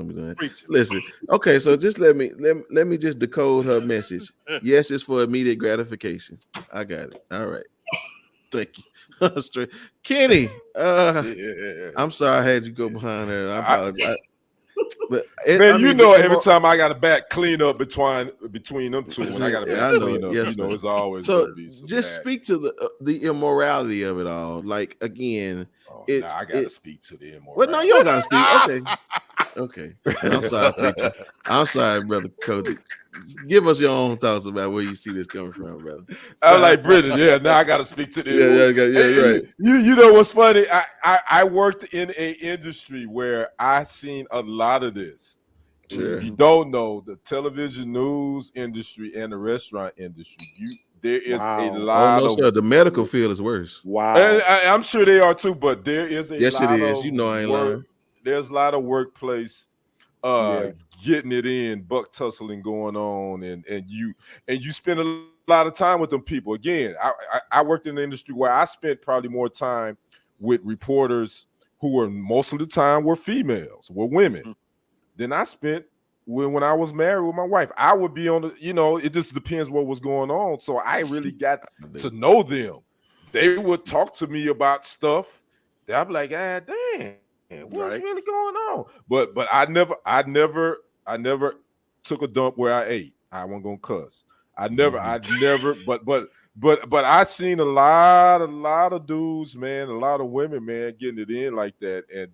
Listen. Okay, so just let me just decode her message. Yes, it's for immediate gratification. I got it. All right. Thank you. Straight. Kenny. I'm sorry I had you go behind her. I apologize. But every time I got a back clean up between them two, when I got a back clean up, it's always so. Just speak to the immorality of it all. Like again, I gotta speak to the immorality. Well, no, you don't gotta speak. Okay. I'm sorry, preacher. I'm sorry, brother Cody. Give us your own thoughts about where you see this coming from, brother. I'm like Brendan. Yeah, now I gotta speak to the right. You know what's funny? I worked in an industry where I seen a lot of this. Sure. If you don't know, the television news industry and the restaurant industry, there is a lot of the medical field is worse. Wow. And I'm sure they are too, but there is a lot it is. You know I ain't lying. There's a lot of workplace getting it in, buck tussling going on, and you spend a lot of time with them people. Again, I worked in the industry where I spent probably more time with reporters who were most of the time were females, were women, than I spent when I was married with my wife. I would be on it just depends what was going on. So I really got to know them. They would talk to me about stuff that I'd be like, damn. What's really going on? But I never took a dump where I ate. I wasn't gonna cuss. I never, but I seen a lot of dudes, man, a lot of women, man, getting it in like that. And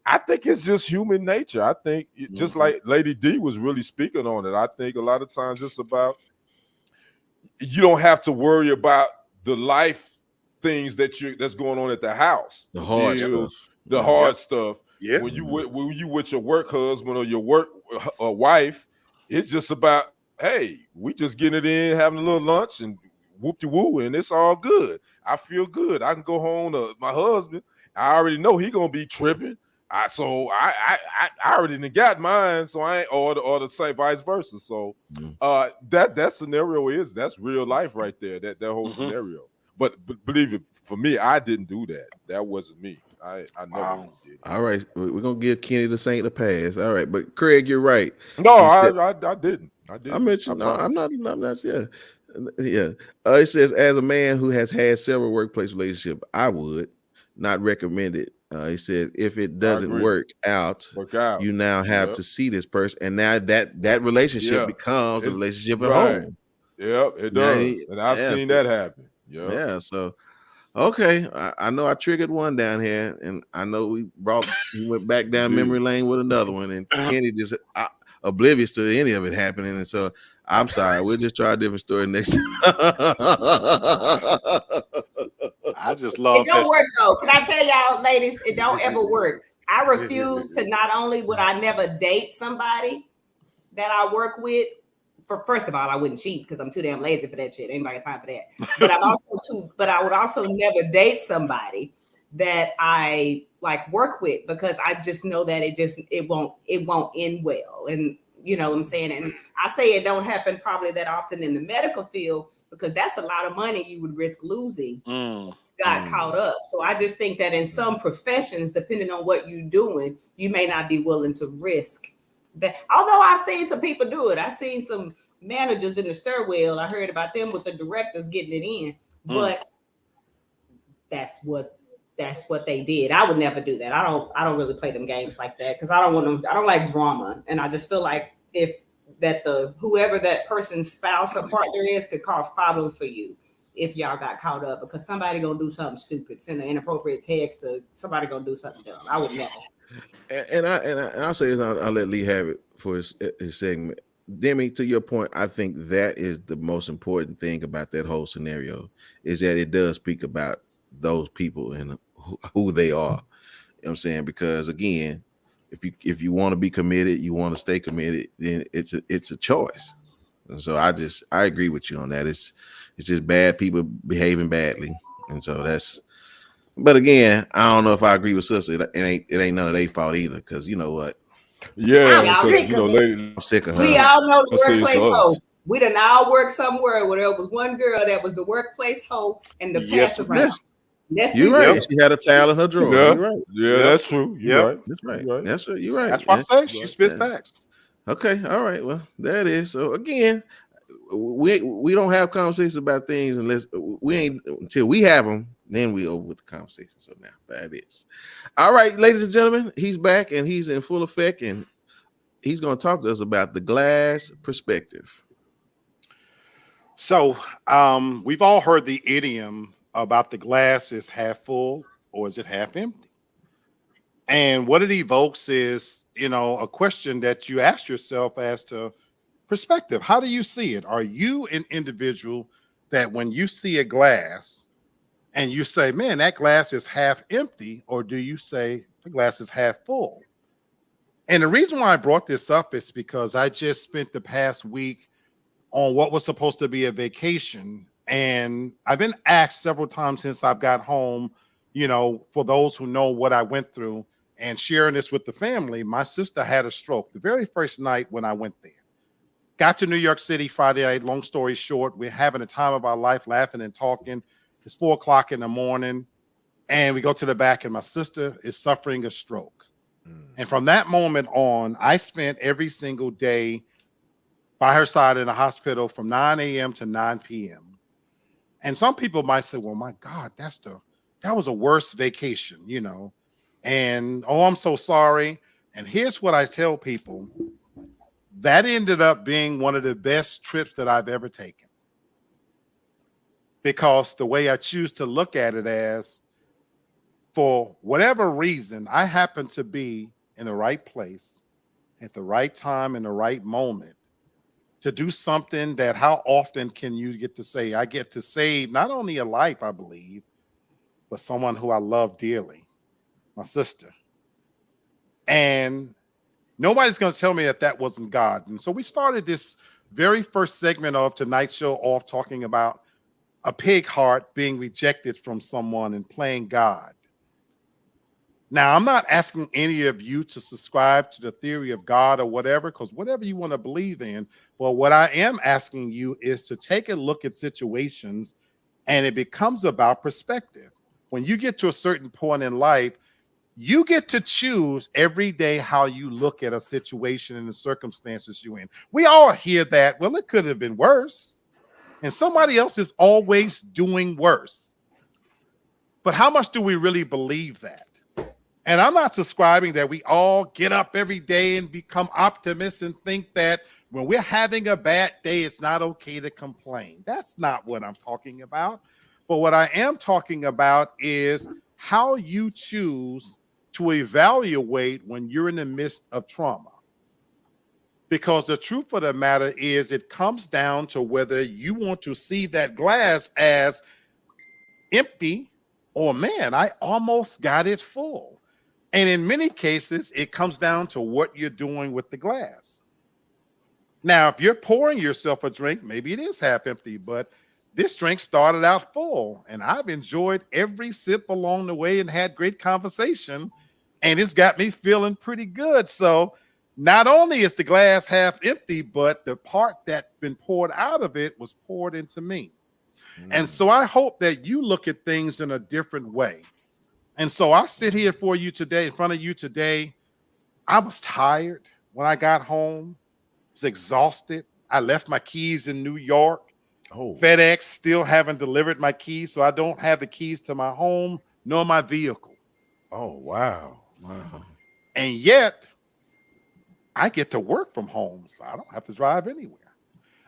I think it's just human nature. I think just like Lady D was really speaking on it. I think a lot of times it's about you don't have to worry about the life things that's going on at the house. The hard stuff. The hard stuff. Yeah. When you with your work husband or your work wife, it's just about, hey, we just getting it in, having a little lunch and whoop-de-woo, and it's all good. I feel good. I can go home to my husband. I already know he gonna be tripping. I already got mine, so I ain't or the same vice versa. So that scenario that's real life right there. That whole scenario. But believe it, for me, I didn't do that. That wasn't me. I never did. All right, we're gonna give Kenny the Saint a pass. All right, but Craig, you're right. No, I didn't. I mentioned. No, I'm not. Yeah. It says, as a man who has had several workplace relationships, I would not recommend it. He said, if it doesn't work out, you now have to see this person, and now that relationship becomes a relationship at home. Yep, it does, and I've seen that happen. Yep. Yeah, so. Okay, I know I triggered one down here, and I know we went back down memory lane with another one, and Kenny just oblivious to any of it happening, and so I'm sorry. We'll just try a different story next time. I just love it. Don't work though. Can I tell y'all, ladies? It don't ever work. I refuse to. Not only would I never date somebody that I work with. First of all, I wouldn't cheat because I'm too damn lazy for that shit. Anybody got time for that? But I would also never date somebody that I like work with, because I just know that it won't end well. And you know what I'm saying? And I say it don't happen probably that often in the medical field, because that's a lot of money you would risk losing. Got caught up. So I just think that in some professions, depending on what you're doing, you may not be willing to risk that. Although I've seen some people do it. I've seen some managers in the stairwell. I heard about them with the directors getting it in, but that's what they did. I would never do that. I don't really play them games like that, because I don't like drama. And I just feel like whoever that person's spouse or partner is could cause problems for you if y'all got caught up, because somebody gonna do something stupid, send an inappropriate text, to somebody gonna do something dumb. I would never. And I'll say this, I'll let Lee have it for his segment. Demi, to your point, I think that is the most important thing about that whole scenario, is that it does speak about those people and who they are. You know what I'm saying? Because again, if you want to be committed, you want to stay committed, then it's a choice. And so I agree with you on that. It's just bad people behaving badly. And so but again, I don't know if I agree with sister. It ain't none of their fault either, because you know what? Yeah, because I'm sick of her. We all know the workplace hoe. We done all worked somewhere where there was one girl that was the workplace hoe and the pass around. Yes, you're right. She had a towel in her drawer. Yeah. You're right. Yeah, that's true. You're right. That's right. That's right. You're right. That's why I say she spits facts. Okay. All right. Well, that is. So again, we don't have conversations about things until we have them. Then we over with the conversation. So now that is. All right, ladies and gentlemen, he's back and he's in full effect, and he's going to talk to us about the glass perspective. So we've all heard the idiom about the glass is half full or is it half empty? And what it evokes is, a question that you ask yourself as to perspective. How do you see it? Are you an individual that when you see a glass and you say, man, that glass is half empty, or do you say the glass is half full? And the reason why I brought this up is because I just spent the past week on what was supposed to be a vacation. And I've been asked several times since I've got home, for those who know what I went through and sharing this with the family, my sister had a stroke the very first night when I went there. Got to New York City Friday night. Long story short, we're having a time of our life, laughing and talking. It's 4:00 in the morning, and we go to the back, and my sister is suffering a stroke. And from that moment on, I spent every single day by her side in the hospital from 9 a.m. to 9 p.m. And some people might say, well, my God, that was a worse vacation, and I'm so sorry. And here's what I tell people. That ended up being one of the best trips that I've ever taken. Because the way I choose to look at it as, for whatever reason, I happen to be in the right place at the right time in the right moment to do something that how often can you get to say, I get to save not only a life, I believe, but someone who I love dearly, my sister. And nobody's going to tell me that wasn't God. And so we started this very first segment of tonight's show off talking about a pig heart being rejected from someone and playing God. Now, I'm not asking any of you to subscribe to the theory of God or whatever, because whatever you want to believe in. But what I am asking you is to take a look at situations, and it becomes about perspective. When you get to a certain point in life, you get to choose every day how you look at a situation and the circumstances you're in. We all hear that, well, it could have been worse. And somebody else is always doing worse. But how much do we really believe that? And I'm not subscribing that we all get up every day and become optimists and think that when we're having a bad day, it's not okay to complain. That's not what I'm talking about. But what I am talking about is how you choose to evaluate when you're in the midst of trauma. Because the truth of the matter is it comes down to whether you want to see that glass as empty or, man, I almost got it full. And in many cases, it comes down to what you're doing with the glass. Now, if you're pouring yourself a drink, maybe it is half empty, but this drink started out full, and I've enjoyed every sip along the way and had great conversation, and it's got me feeling pretty good. So not only is the glass half empty, but the part that's been poured out of it was poured into me. And so I hope that you look at things in a different way. And so I sit here for you today, in front of you today. I was tired when I got home. I was exhausted. I left my keys in New York. FedEx still haven't delivered my keys, so I don't have the keys to my home nor my vehicle. Oh, wow. And yet, I get to work from home, so I don't have to drive anywhere.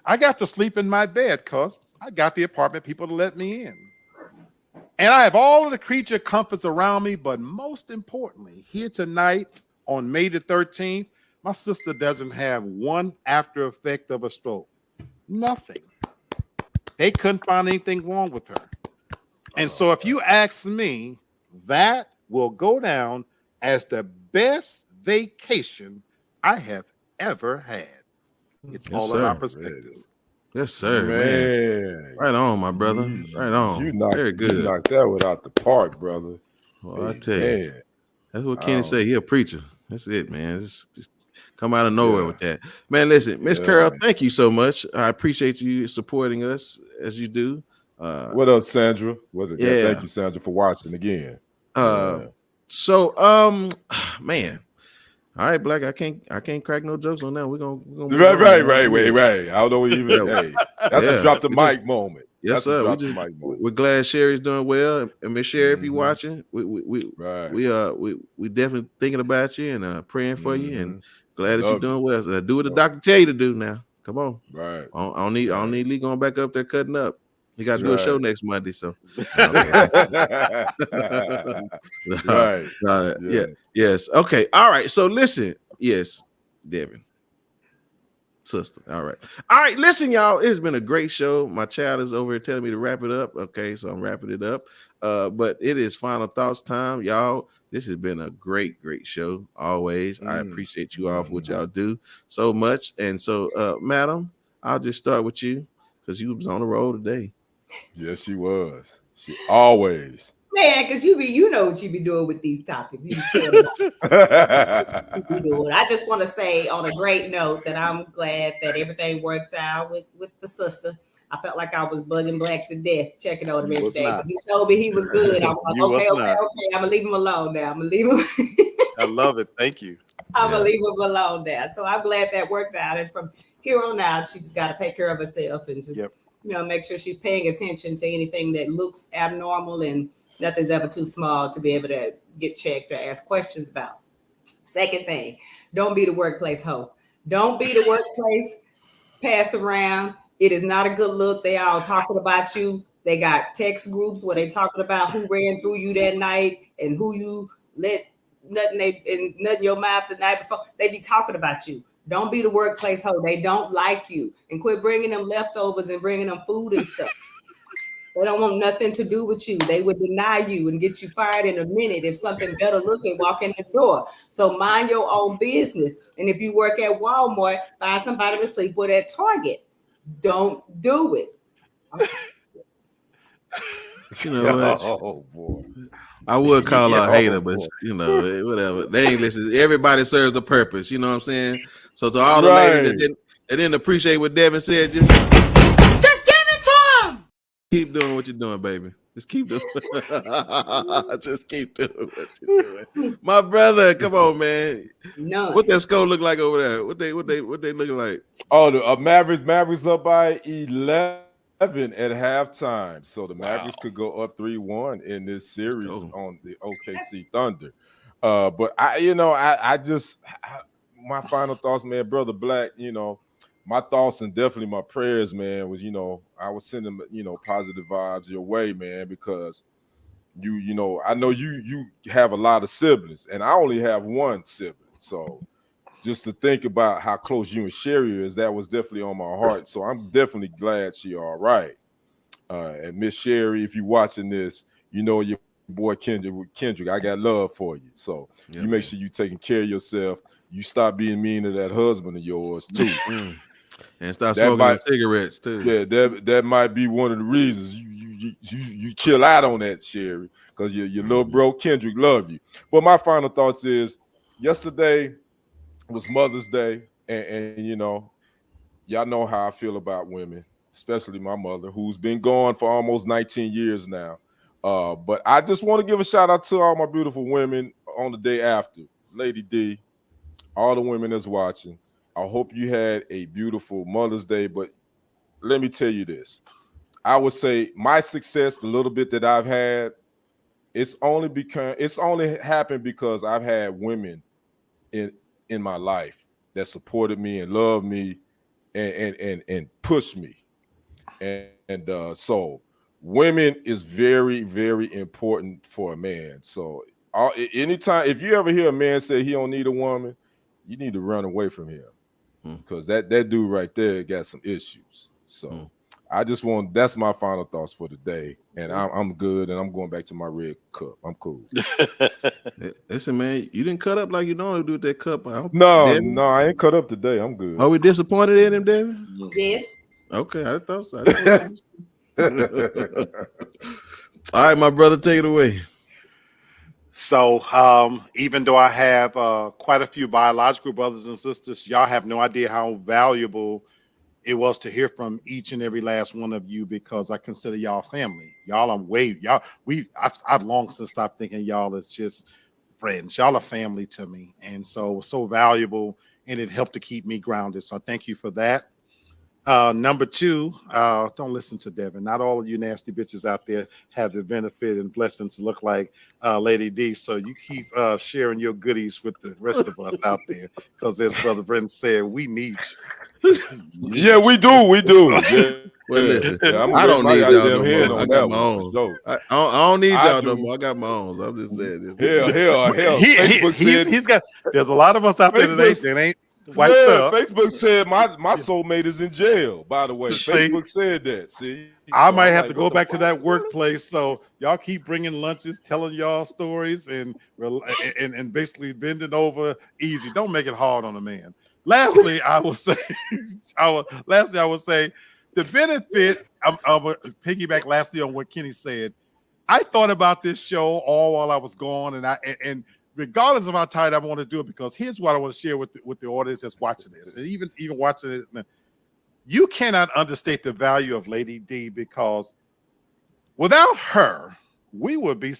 I got to sleep in my bed because I got the apartment people to let me in. And I have all of the creature comforts around me, but most importantly, here tonight on May the 13th, my sister doesn't have one after effect of a stroke. Nothing. They couldn't find anything wrong with her. And so if you ask me, that will go down as the best vacation I have ever had. It's all about perspective. Yes, sir, man. Right on, my brother. Right on. Very good. You knocked that one out the park, brother. Well, I tell you, that's what Kenny say. He a preacher. That's it, man. Just come out of nowhere with that, man. Listen, Miss Carol, thank you so much. I appreciate you supporting us as you do. What up, Sandra? Thank you, Sandra, for watching again. So, man. All right, Black. I can't crack no jokes on that. We're gonna right. I don't know even. Hey, that's a drop the mic moment. Yes, sir. We're glad Sherry's doing well, and Miss Sherry, if you're watching, we definitely thinking about you and praying for you, and glad that you're doing well. So do what the doctor tell you to do now. Come on, right? I don't need Lee going back up there cutting up. He got to do a show next Monday, so yes. Okay, all right. So listen, yes, Devin, sister. All right. Listen, y'all. It's been a great show. My child is over here telling me to wrap it up. Okay, so I'm wrapping it up. But it is final thoughts time, y'all. This has been a great show. Always, I appreciate you all for what y'all do so much. And so, madam, I'll just start with you because you was on the road today. Yes, she was. She always. Man, because you know what you be doing with these topics. You be doing. I just want to say on a great note that I'm glad that everything worked out with the sister. I felt like I was bugging Black to death, checking on him every day. But he told me he was good. I was like, okay. I'm gonna leave him alone now. I'm gonna leave him. I love it. Thank you. I'm gonna leave him alone now. So I'm glad that worked out. And from here on out, she just got to take care of herself and just make sure she's paying attention to anything that looks abnormal, and nothing's ever too small to be able to get checked or ask questions about. Second thing, don't be the workplace hoe. Don't be the workplace pass around. It is not a good look. They all talking about you. They got text groups where they talking about who ran through you that night and who you let nothing your mouth the night before. They be talking about you. Don't be the workplace hoe. They don't like you. And quit bringing them leftovers and bringing them food and stuff. They don't want nothing to do with you. They would deny you and get you fired in a minute if something better looking walk in the door. So mind your own business. And if you work at Walmart, find somebody to sleep with at Target. Don't do it. You know what? Oh boy. I would call her a hater, but whatever. They ain't listen. Everybody serves a purpose. You know what I'm saying? So to all the ladies that didn't appreciate what Devin said, just give it to him. Keep doing what you're doing, baby. Just keep doing. Just keep doing what you're doing. My brother, come on, man. No. What that score look like over there? What they looking like? Oh, the Mavericks up by 11 at halftime, so the Mavericks could go up 3-1 in this series on the OKC Thunder. But I just my final thoughts, man, brother Black. My thoughts and definitely my prayers, man, was I was sending positive vibes your way, man, because I know you have a lot of siblings, and I only have one sibling, so. Just to think about how close you and Sherry is, that was definitely on my heart. So I'm definitely glad she all right. And Miss Sherry, if you're watching this, your boy Kendrick, I got love for you. So you make sure you taking care of yourself. You stop being mean to that husband of yours too. And start smoking cigarettes too. Yeah, that might be one of the reasons you chill out on that, Sherry, because your little bro Kendrick love you. But my final thoughts is, yesterday was Mother's Day, and you know, y'all know how I feel about women, especially my mother, who's been gone for almost 19 years now. But I just want to give a shout out to all my beautiful women on the day after. Lady D, all the women that's watching, I hope you had a beautiful Mother's Day. But let me tell you this. I would say my success, the little bit that I've had, it's only happened because I've had women in my life that supported me and loved me and pushed me. And so women is very, very important for a man. So anytime, if you ever hear a man say he don't need a woman, you need to run away from him, because that dude right there got some issues. So that's my final thoughts for today. And I'm good, and I'm going back to my red cup. I'm cool. Listen, man, you didn't cut up like you normally do with that cup. No, I ain't cut up today. I'm good. Are we disappointed in him, David? Yes. Okay, I thought so. All right, my brother, take it away. So even though I have quite a few biological brothers and sisters, y'all have no idea how valuable it was to hear from each and every last one of you, because I consider y'all family. Y'all I've long since stopped thinking y'all as just friends. Y'all are family to me. And so valuable, and it helped to keep me grounded. So thank you for that. Number two, don't listen to Devin. Not all of you nasty bitches out there have the benefit and blessing to look like Lady D. So you keep sharing your goodies with the rest of us out there, because as Brother Brendan said, we need you. Yeah, we do. Yeah. Well, listen, I don't need y'all no more. I got my own. I don't need y'all no more. I got my own. So I'm just saying. Hell. He's got. There's a lot of us out there today that ain't wiped up. Facebook said my soulmate is in jail. By the way, Facebook said that. See, I might have to go back to that workplace. So y'all keep bringing lunches, telling y'all stories, and basically bending over easy. Don't make it hard on a man. Lastly, I will say the benefit. I'm gonna piggyback lastly on what Kenny said. I thought about this show all while I was gone, and regardless of how tired I want to do it, because here's what I want to share with the audience that's watching this, and even watching it. You cannot understate the value of Lady D, because without her, we would be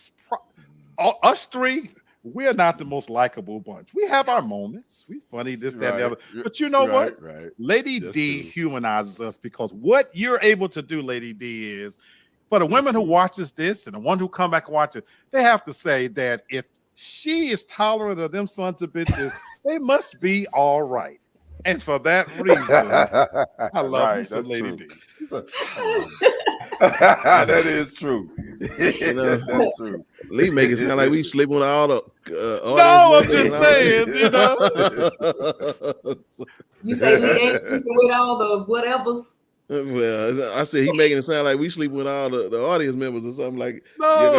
us three. We're not the most likable bunch. We have our moments. We funny, this, that, and the other. But you know what? Right. Lady D humanizes us, because what you're able to do, Lady D, is for the women who watches this and the one who come back and watch it, they have to say that if she is tolerant of them sons of bitches, they must be all right. And for that reason, I love you, some Lady D. That is true. You know, that's true. Lee make it sound like we sleeping with all the. No, I'm just saying, you know. You say Lee ain't sleeping with all the whatevers. Well, I said he making it sound like we sleep with all the audience members or something like. No,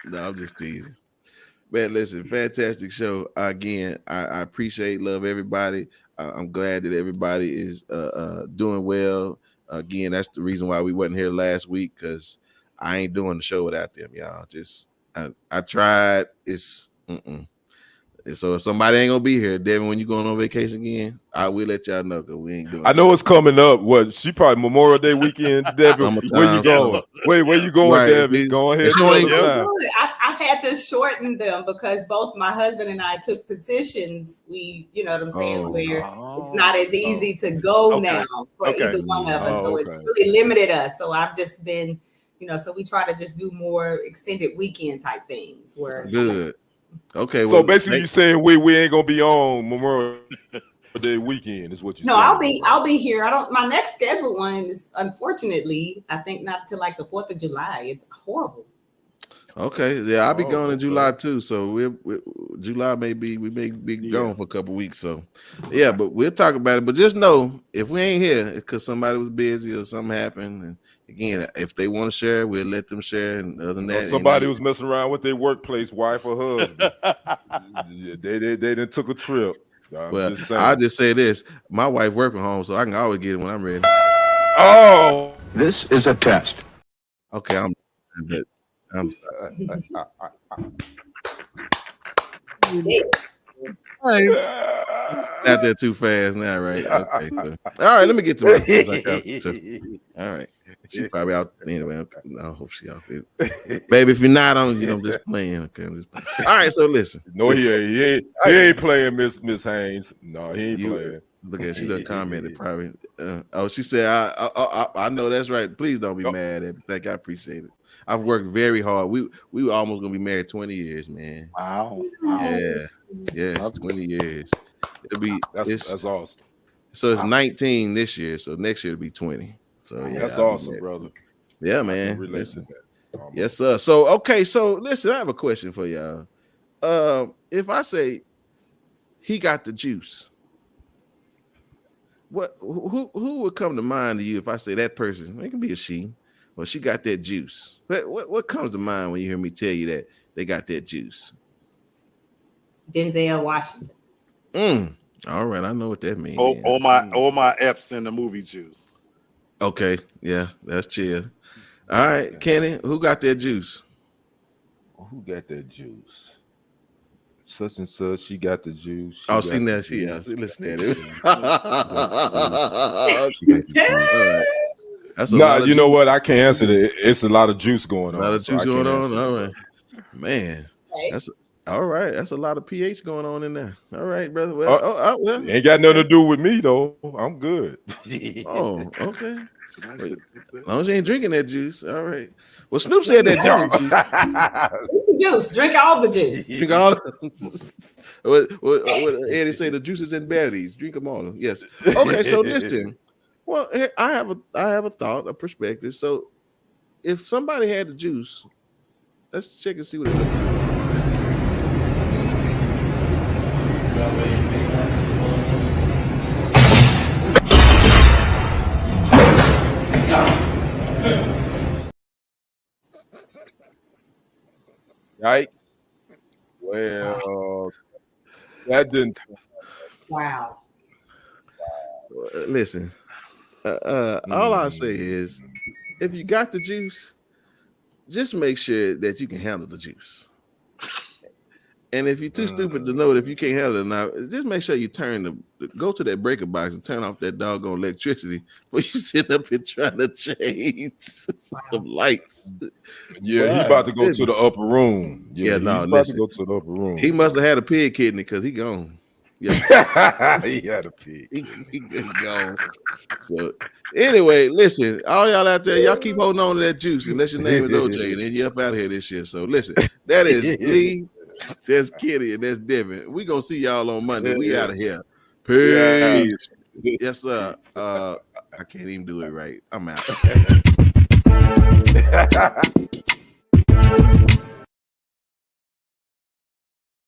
no, I'm just teasing. Man, listen, fantastic show. Again, I appreciate, love everybody. I'm glad that everybody is doing well. Again, that's the reason why we wasn't here last week, because I ain't doing the show without them, y'all. Just I tried. So if somebody ain't gonna be here, Devin, when you going on vacation again, I will let y'all know, because we ain't doing. I know it's coming up. What? She probably Memorial Day weekend, Devin. Where you going? Where you going, right, Devin? Go ahead. I've had to shorten them because both my husband and I took positions. You know what I'm saying, where it's not as easy to go now for either one of us. So it's really limited us. So I've just been, so we try to just do more extended weekend type things. Where good. Okay. So basically, you saying we ain't gonna be on Memorial Day weekend is what you saying? No, I'll be here. My next scheduled one is, unfortunately, I think not till like the 4th of July. It's horrible. Okay, yeah, I'll be going in July too. So July we may be gone for a couple weeks. So yeah, but we'll talk about it. But just know, if we ain't here, it's because somebody was busy or something happened. And again, if they want to share, we'll let them share. And other than that, somebody was messing around with their workplace wife or husband. they done took a trip. Well, I'll just say this: my wife work from home, so I can always get it when I'm ready. Oh, This is a test. Okay, I'm not there too fast now, right? Okay. So. All right, let me get to my. All right. She probably out anyway. Okay. I hope she out there. Baby, if you're not on, I'm just playing. Okay, I'm just playing. All right, so listen. No, he ain't playing, Miss Haynes. No, he ain't playing. Look at she done commented probably. She said, I know that's right. Please don't be mad at me. Thank you. I appreciate it. I've worked very hard. We were almost gonna be married 20 years, man. Wow. Yeah, 20 years. That's awesome. So it's 19 this year. So next year it'll be 20. So yeah, that's awesome, brother. Yeah, man. Listen. Yes, sir. So okay, so listen, I have a question for y'all. If I say he got the juice, who would come to mind to you if I say that person? It can be a she, or she got that juice. What comes to mind when you hear me tell you that they got that juice? Denzel Washington. All right, I know what that means. All my F's in the movie juice. Okay, yeah, that's chill. All right, Kenny, who got that juice? Who got that juice? Such and such, she got the juice. See that she listen at it. All right. That's you know what? I can't answer that. It's a lot of juice going on. A lot of juice going on. All right, man. That's all right. That's a lot of pH going on in there. All right, brother. Well, well. Ain't got nothing to do with me though. I'm good. Oh, okay. As long as you ain't drinking that juice, all right. Well, Snoop said that juice. Drink all the juice. Drink all. What Eddie say? The juice is in berries. Drink them all. Yes. Okay. So listen. Well, I have a thought, a perspective. So, if somebody had the juice, let's check and see what it looks like. Right. Well, that didn't. Wow. Listen, all I say is, if you got the juice, just make sure that you can handle the juice. And if you're too stupid to know that if you can't handle it now, just make sure you go to that breaker box and turn off that doggone electricity before you sit up here trying to change some lights. Yeah, he about to go to the upper room. Yeah, he's about to go to the upper room. He must have had a pig kidney because he gone. Yeah. He had a pig. He gone. So anyway, listen, all y'all out there, y'all keep holding on to that juice unless your name is OJ, and then you up out here this year. So listen, that is Lee. That's Kitty and that's Devin. We gonna see y'all on Monday. We out of here. Peace. Yeah. Yes, sir. I can't even do it right. I'm out.